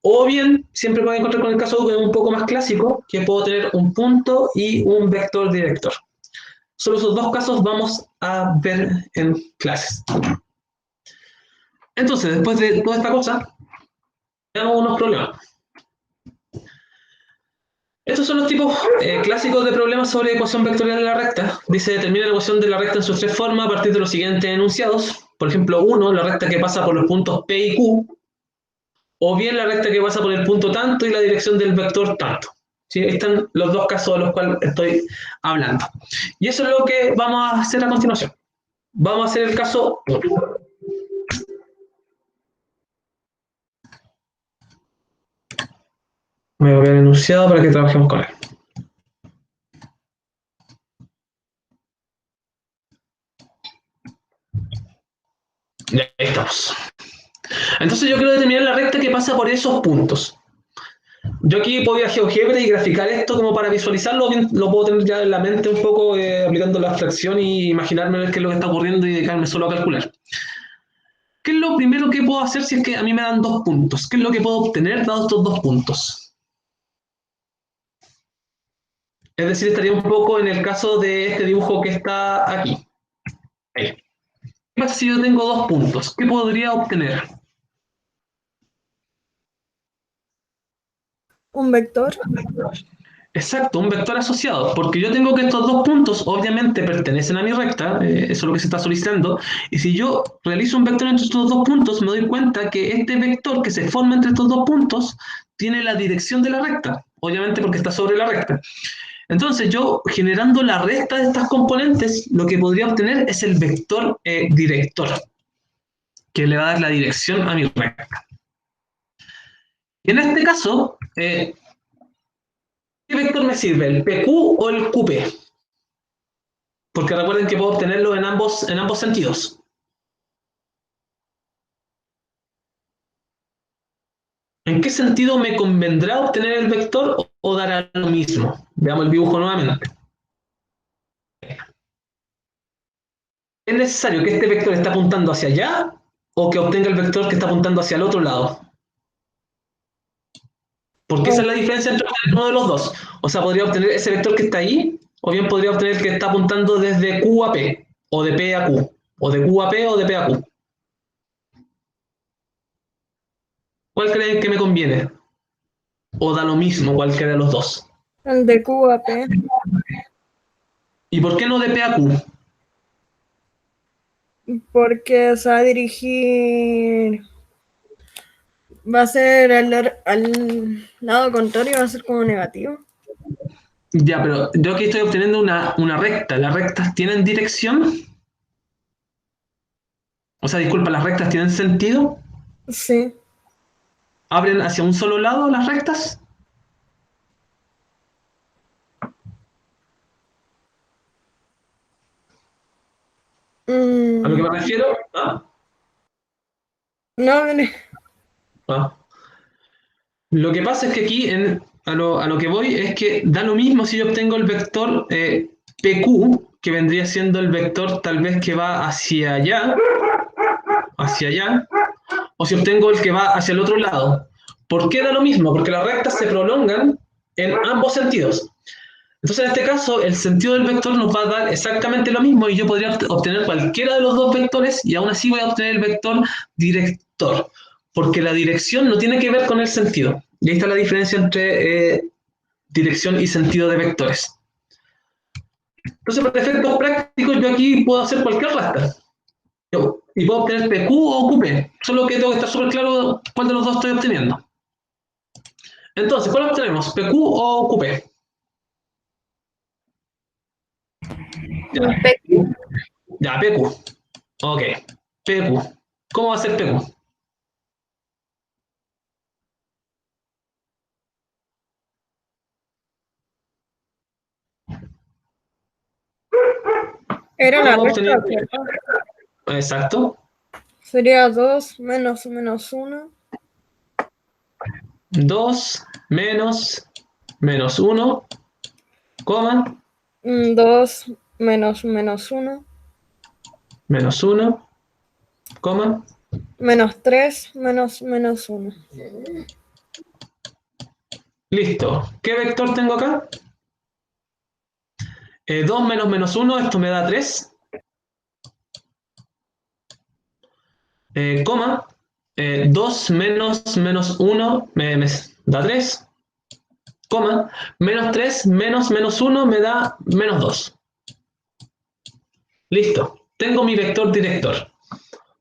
O bien, siempre puedo encontrar con el caso un poco más clásico, que puedo tener un punto y un vector director. Solo esos dos casos vamos a ver en clases. Entonces, después de toda esta cosa, tenemos unos problemas. Estos son los tipos clásicos de problemas sobre ecuación vectorial de la recta. Dice, determina la ecuación de la recta en sus 3 formas a partir de los siguientes enunciados. Por ejemplo, 1, la recta que pasa por los puntos P y Q, o bien la recta que pasa por el punto tanto y la dirección del vector tanto. ¿Sí? Ahí están los dos casos de los cuales estoy hablando. Y eso es lo que vamos a hacer a continuación. Vamos a hacer el caso 1. Voy a ver el enunciado para que trabajemos con él. Ya estamos. Entonces yo quiero determinar la recta que pasa por esos puntos. Yo aquí puedo ir a GeoGebra y graficar esto como para visualizarlo, lo puedo tener ya en la mente un poco aplicando la abstracción y imaginarme ver qué es lo que está ocurriendo y dedicarme solo a calcular. ¿Qué es lo primero que puedo hacer si es que a mí me dan 2 puntos? ¿Qué es lo que puedo obtener dados estos 2 puntos? Es decir, estaría un poco en el caso de este dibujo que está aquí. ¿Qué pasa si yo tengo 2 puntos? ¿Qué podría obtener? Un vector. Exacto, un vector asociado, porque yo tengo que estos 2 puntos obviamente pertenecen a mi recta, eso es lo que se está solicitando, y si yo realizo un vector entre estos 2 puntos, me doy cuenta que este vector que se forma entre estos 2 puntos tiene la dirección de la recta, obviamente porque está sobre la recta. Entonces yo, generando la recta de estas componentes, lo que podría obtener es el vector director, que le va a dar la dirección a mi recta. Y en este caso, ¿qué vector me sirve? ¿El PQ o el QP? Porque recuerden que puedo obtenerlo en ambos sentidos. ¿En qué sentido me convendrá obtener el vector o dará lo mismo? Veamos el dibujo nuevamente. ¿Es necesario que este vector esté apuntando hacia allá o que obtenga el vector que está apuntando hacia el otro lado. Porque esa es la diferencia entre uno de los dos. O sea, podría obtener ese vector que está ahí, o bien podría obtener el que está apuntando desde Q a P, o de P a Q, o de Q a P o de P a Q. ¿Cuál creen que me conviene? ¿O da lo mismo cualquiera de los dos? El de Q a P. ¿Y por qué no de P a Q? Porque se va a dirigir. Va a ser al lado contrario, va a ser como negativo. Ya, pero yo aquí estoy obteniendo una recta. ¿Las rectas tienen dirección? O sea, disculpa, ¿las rectas tienen sentido? Sí. ¿Abren hacia un solo lado las rectas? ¿A lo que me refiero? ¿Ah? No, Ah. Lo que pasa es que aquí, a lo que voy, es que da lo mismo si yo obtengo el vector PQ, que vendría siendo el vector tal vez que va hacia allá, o si obtengo el que va hacia el otro lado. ¿Por qué da lo mismo? Porque las rectas se prolongan en ambos sentidos. Entonces, en este caso, el sentido del vector nos va a dar exactamente lo mismo y yo podría obtener cualquiera de los dos vectores y aún así voy a obtener el vector director, porque la dirección no tiene que ver con el sentido. Y ahí está la diferencia entre dirección y sentido de vectores. Entonces, para efectos prácticos, yo aquí puedo hacer cualquier recta. Y puedo obtener PQ o QP, solo que tengo que estar súper claro cuál de los dos estoy obteniendo. Entonces, ¿cuál obtenemos? ¿PQ o QP? PQ. Ya, PQ. Ok. PQ. ¿Cómo va a ser PQ? era la ¿Cómo recta, obtener? ¿cierto? Exacto. Sería 2 menos 1. 2 menos 1, coma, 2 menos 1. menos 1, coma. Menos 3 menos 1. Listo. ¿Qué vector tengo acá? 2 menos 1, esto me da 3. Coma. 2 menos 1 me da 3. Coma. Menos 3 menos 1 me da menos 2. Listo. Tengo mi vector director.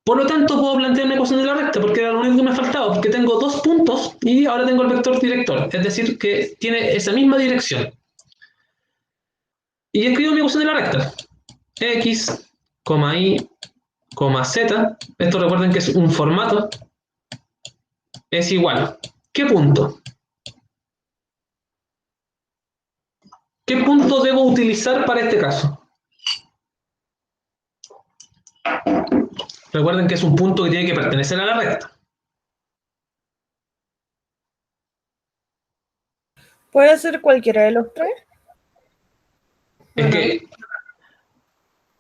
Por lo tanto, puedo plantear una ecuación de la recta, porque era lo único que me faltaba, porque tengo dos puntos y ahora tengo el vector director, es decir, que tiene esa misma dirección. Y escribo mi ecuación de la recta. X, y, z, esto recuerden que es un formato, es igual. ¿Qué punto? ¿Qué punto debo utilizar para este caso? Recuerden que es un punto que tiene que pertenecer a la recta. ¿Puede ser cualquiera de los tres? Es que,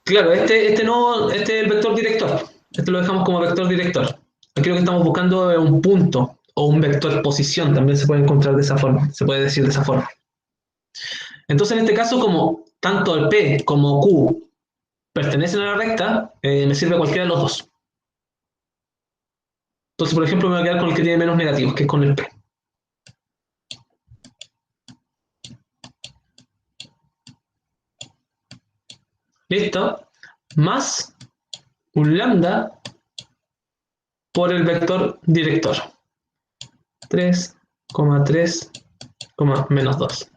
claro, este es el vector director. Este lo dejamos como vector director. Aquí lo que estamos buscando es un punto o un vector posición, también se puede encontrar de esa forma, se puede decir de esa forma. Entonces, en este caso, como tanto el P como Q pertenecen a la recta, me sirve cualquiera de los dos. Entonces, por ejemplo, me voy a quedar con el que tiene menos negativos, que es con el P. ¿Listo? Más un lambda por el vector director. 3,3, menos 2.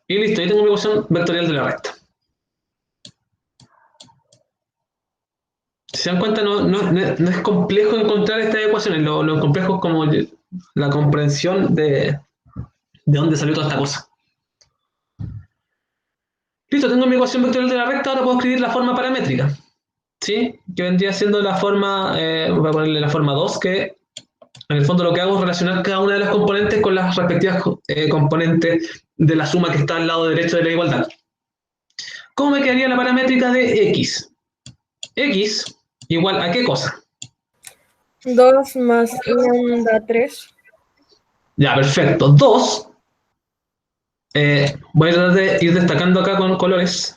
Y listo, ahí tengo mi ecuación vectorial de la recta. Si se dan cuenta, no es complejo encontrar estas ecuaciones, lo complejo es como la comprensión de dónde salió toda esta cosa. Listo, tengo mi ecuación vectorial de la recta, ahora puedo escribir la forma paramétrica, ¿sí? Que vendría siendo la forma, voy a ponerle la forma 2, que en el fondo lo que hago es relacionar cada una de las componentes con las respectivas componentes de la suma que está al lado derecho de la igualdad. ¿Cómo me quedaría la paramétrica de x? X igual a qué cosa. 2 más lambda 3. Ya, perfecto. 2. Voy a tratar de ir destacando acá con colores.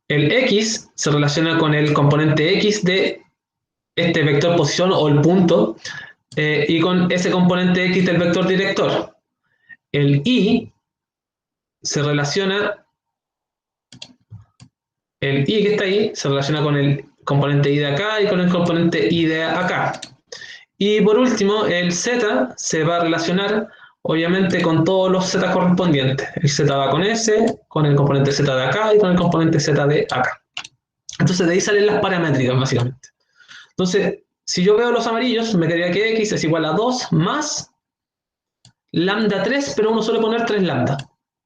El X se relaciona con el componente X de este vector posición o el punto, y con ese componente X del vector director. El Y se relaciona, el Y que está ahí, se relaciona con el componente Y de acá y con el componente Y de acá. Y por último, el Z se va a relacionar, obviamente, con todos los Z correspondientes. El Z va con S, con el componente Z de acá y con el componente Z de acá. Entonces, de ahí salen las paramétricas, básicamente. Entonces, si yo veo los amarillos, me quedaría que X es igual a 2 más lambda 3, pero uno suele poner 3 lambda.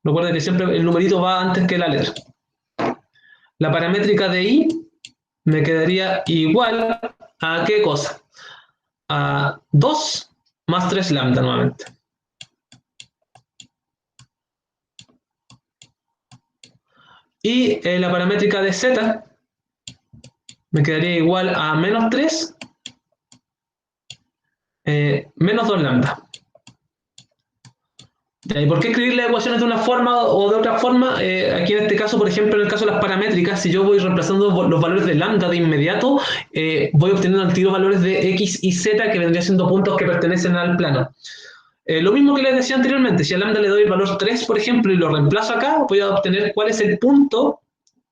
Recuerden que siempre el numerito va antes que la letra. La paramétrica de Y me quedaría igual a ¿qué cosa? A 2 más 3 lambda nuevamente. Y la paramétrica de Z me quedaría igual a menos 3 menos 2 lambda. ¿Y por qué escribir las ecuaciones de una forma o de otra forma? Aquí en este caso, por ejemplo, en el caso de las paramétricas, si yo voy reemplazando los valores de lambda de inmediato, voy obteniendo al tiro valores de X y Z que vendrían siendo puntos que pertenecen al plano. Lo mismo que les decía anteriormente, si a lambda le doy el valor 3, por ejemplo, y lo reemplazo acá, voy a obtener cuál es el punto,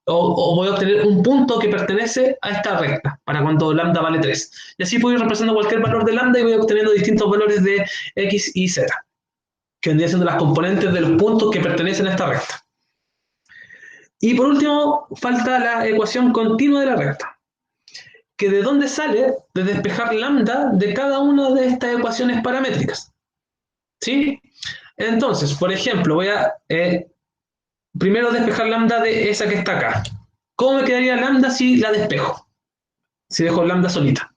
o voy a obtener un punto que pertenece a esta recta, para cuando lambda vale 3. Y así puedo ir reemplazando cualquier valor de lambda y voy obteniendo distintos valores de X y Z, que vendrían siendo las componentes de los puntos que pertenecen a esta recta. Y por último, falta la ecuación continua de la recta, que de dónde sale de despejar lambda de cada una de estas ecuaciones paramétricas. ¿Sí? Entonces, por ejemplo, voy a primero despejar lambda de esa que está acá. ¿Cómo me quedaría lambda si la despejo? Si dejo lambda solita.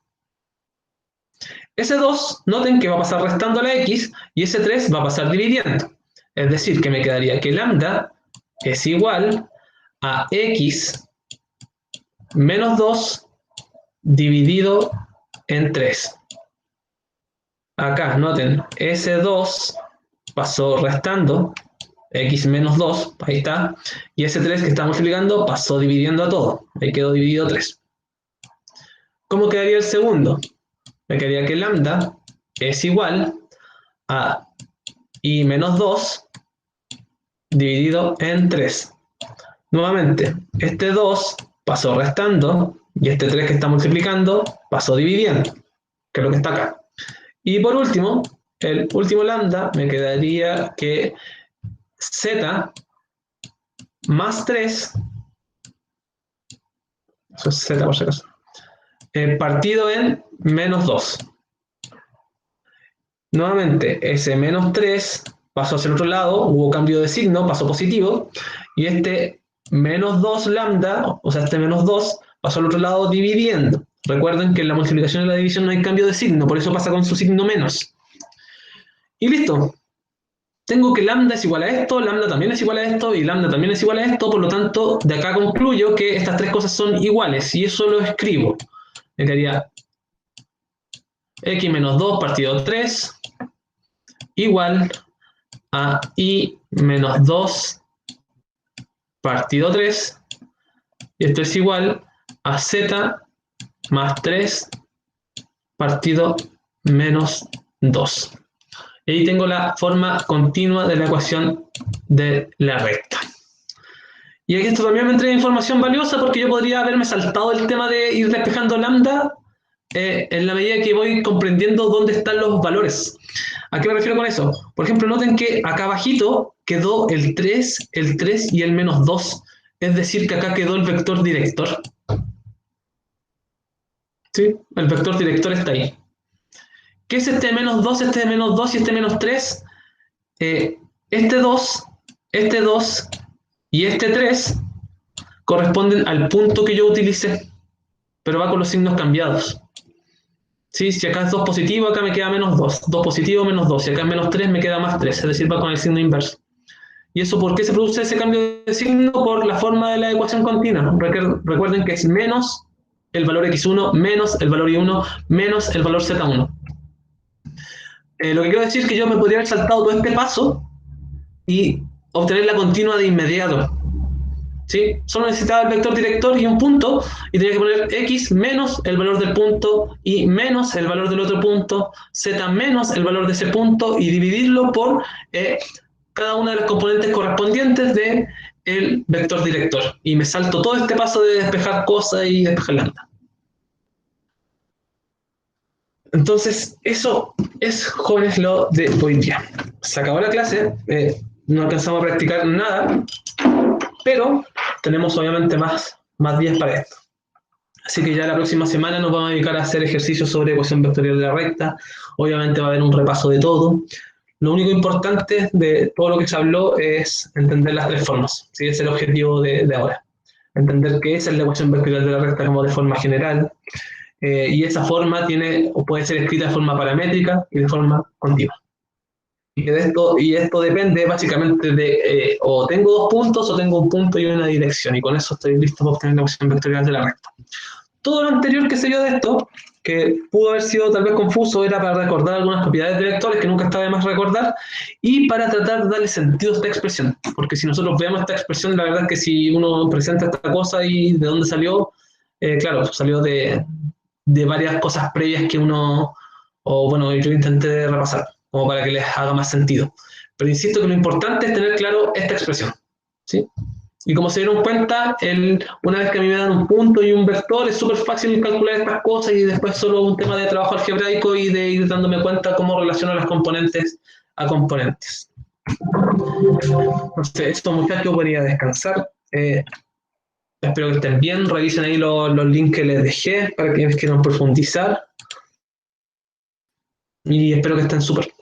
Ese 2, noten que va a pasar restando la X, y ese 3 va a pasar dividiendo. Es decir, que me quedaría que lambda es igual a X menos 2 dividido en 3. Acá, noten, ese 2 pasó restando, X menos 2, ahí está, y ese 3 que está multiplicando pasó dividiendo a todo, ahí quedó dividido 3. ¿Cómo quedaría el segundo? Me quedaría que lambda es igual a Y menos 2 dividido en 3. Nuevamente, este 2 pasó restando, y este 3 que está multiplicando pasó dividiendo, que es lo que está acá. Y por último, el último lambda me quedaría que Z más 3, eso es Z por si acaso, partido en menos 2. Nuevamente, ese menos 3 pasó hacia el otro lado, hubo cambio de signo, pasó positivo, y este menos 2 lambda, o sea, este menos 2, pasó al otro lado dividiendo. Recuerden que en la multiplicación y la división no hay cambio de signo, por eso pasa con su signo menos. Y listo. Tengo que lambda es igual a esto, lambda también es igual a esto, y lambda también es igual a esto, por lo tanto, de acá concluyo que estas tres cosas son iguales, y eso lo escribo. Me quedaría X menos 2 partido 3 igual a Y menos 2 partido 3, y esto es igual a Z más 3 partido menos 2. Y ahí tengo la forma continua de la ecuación de la recta. Y aquí esto también me entrega información valiosa porque yo podría haberme saltado el tema de ir despejando lambda en la medida que voy comprendiendo dónde están los valores. ¿A qué me refiero con eso? Por ejemplo, noten que acá abajito quedó el 3 y el menos 2. Es decir, que acá quedó el vector director. ¿Sí? El vector director está ahí. ¿Qué es este menos 2, este menos 2 y este menos 3? Este 2 y este 3 corresponden al punto que yo utilicé, pero va con los signos cambiados. ¿Sí? Si acá es 2 positivo, acá me queda menos 2. 2 positivo, menos 2. Si acá es menos 3, me queda más 3. Es decir, va con el signo inverso. ¿Y eso por qué se produce ese cambio de signo? Por la forma de la ecuación continua. Recuerden que es menos el valor x1 menos el valor y1 menos el valor z1. Lo que quiero decir es que yo me podría haber saltado todo este paso y obtener la continua de inmediato. ¿Sí? Solo necesitaba el vector director y un punto, y tenía que poner x menos el valor del punto, y menos el valor del otro punto, z menos el valor de ese punto, y dividirlo por cada una de las componentes correspondientes del vector director. Y me salto todo este paso de despejar cosas y despejar lambda. Entonces, eso es, jóvenes, lo de hoy día. Se acabó la clase, no alcanzamos a practicar nada, pero tenemos obviamente más días para esto. Así que ya la próxima semana nos vamos a dedicar a hacer ejercicios sobre ecuación vectorial de la recta. Obviamente va a haber un repaso de todo. Lo único importante de todo lo que se habló es entender las tres formas. ¿Sí? Ese es el objetivo de ahora. Entender qué es la ecuación vectorial de la recta como de forma general. Y esa forma puede ser escrita de forma paramétrica y de forma continua. Y esto depende básicamente de o tengo dos puntos o tengo un punto y una dirección, y con eso estoy listo para obtener la ecuación vectorial de la recta. Todo lo anterior que se vio de esto, que pudo haber sido tal vez confuso, era para recordar algunas propiedades de vectores que nunca está de más recordar, y para tratar de darle sentido a esta expresión, porque si nosotros vemos esta expresión, la verdad es que si uno presenta esta cosa y de dónde salió, claro, salió de varias cosas previas que uno, o bueno, yo intenté repasar, como para que les haga más sentido. Pero insisto que lo importante es tener claro esta expresión, ¿sí? Y como se dieron cuenta, una vez que a mí me dan un punto y un vector, es súper fácil calcular estas cosas, y después solo un tema de trabajo algebraico y de ir dándome cuenta cómo relaciono las componentes a componentes. Entonces, esto, muchachos, podría descansar. Espero que estén bien. Revisen ahí los links que les dejé para quienes quieran profundizar. Y espero que estén súper.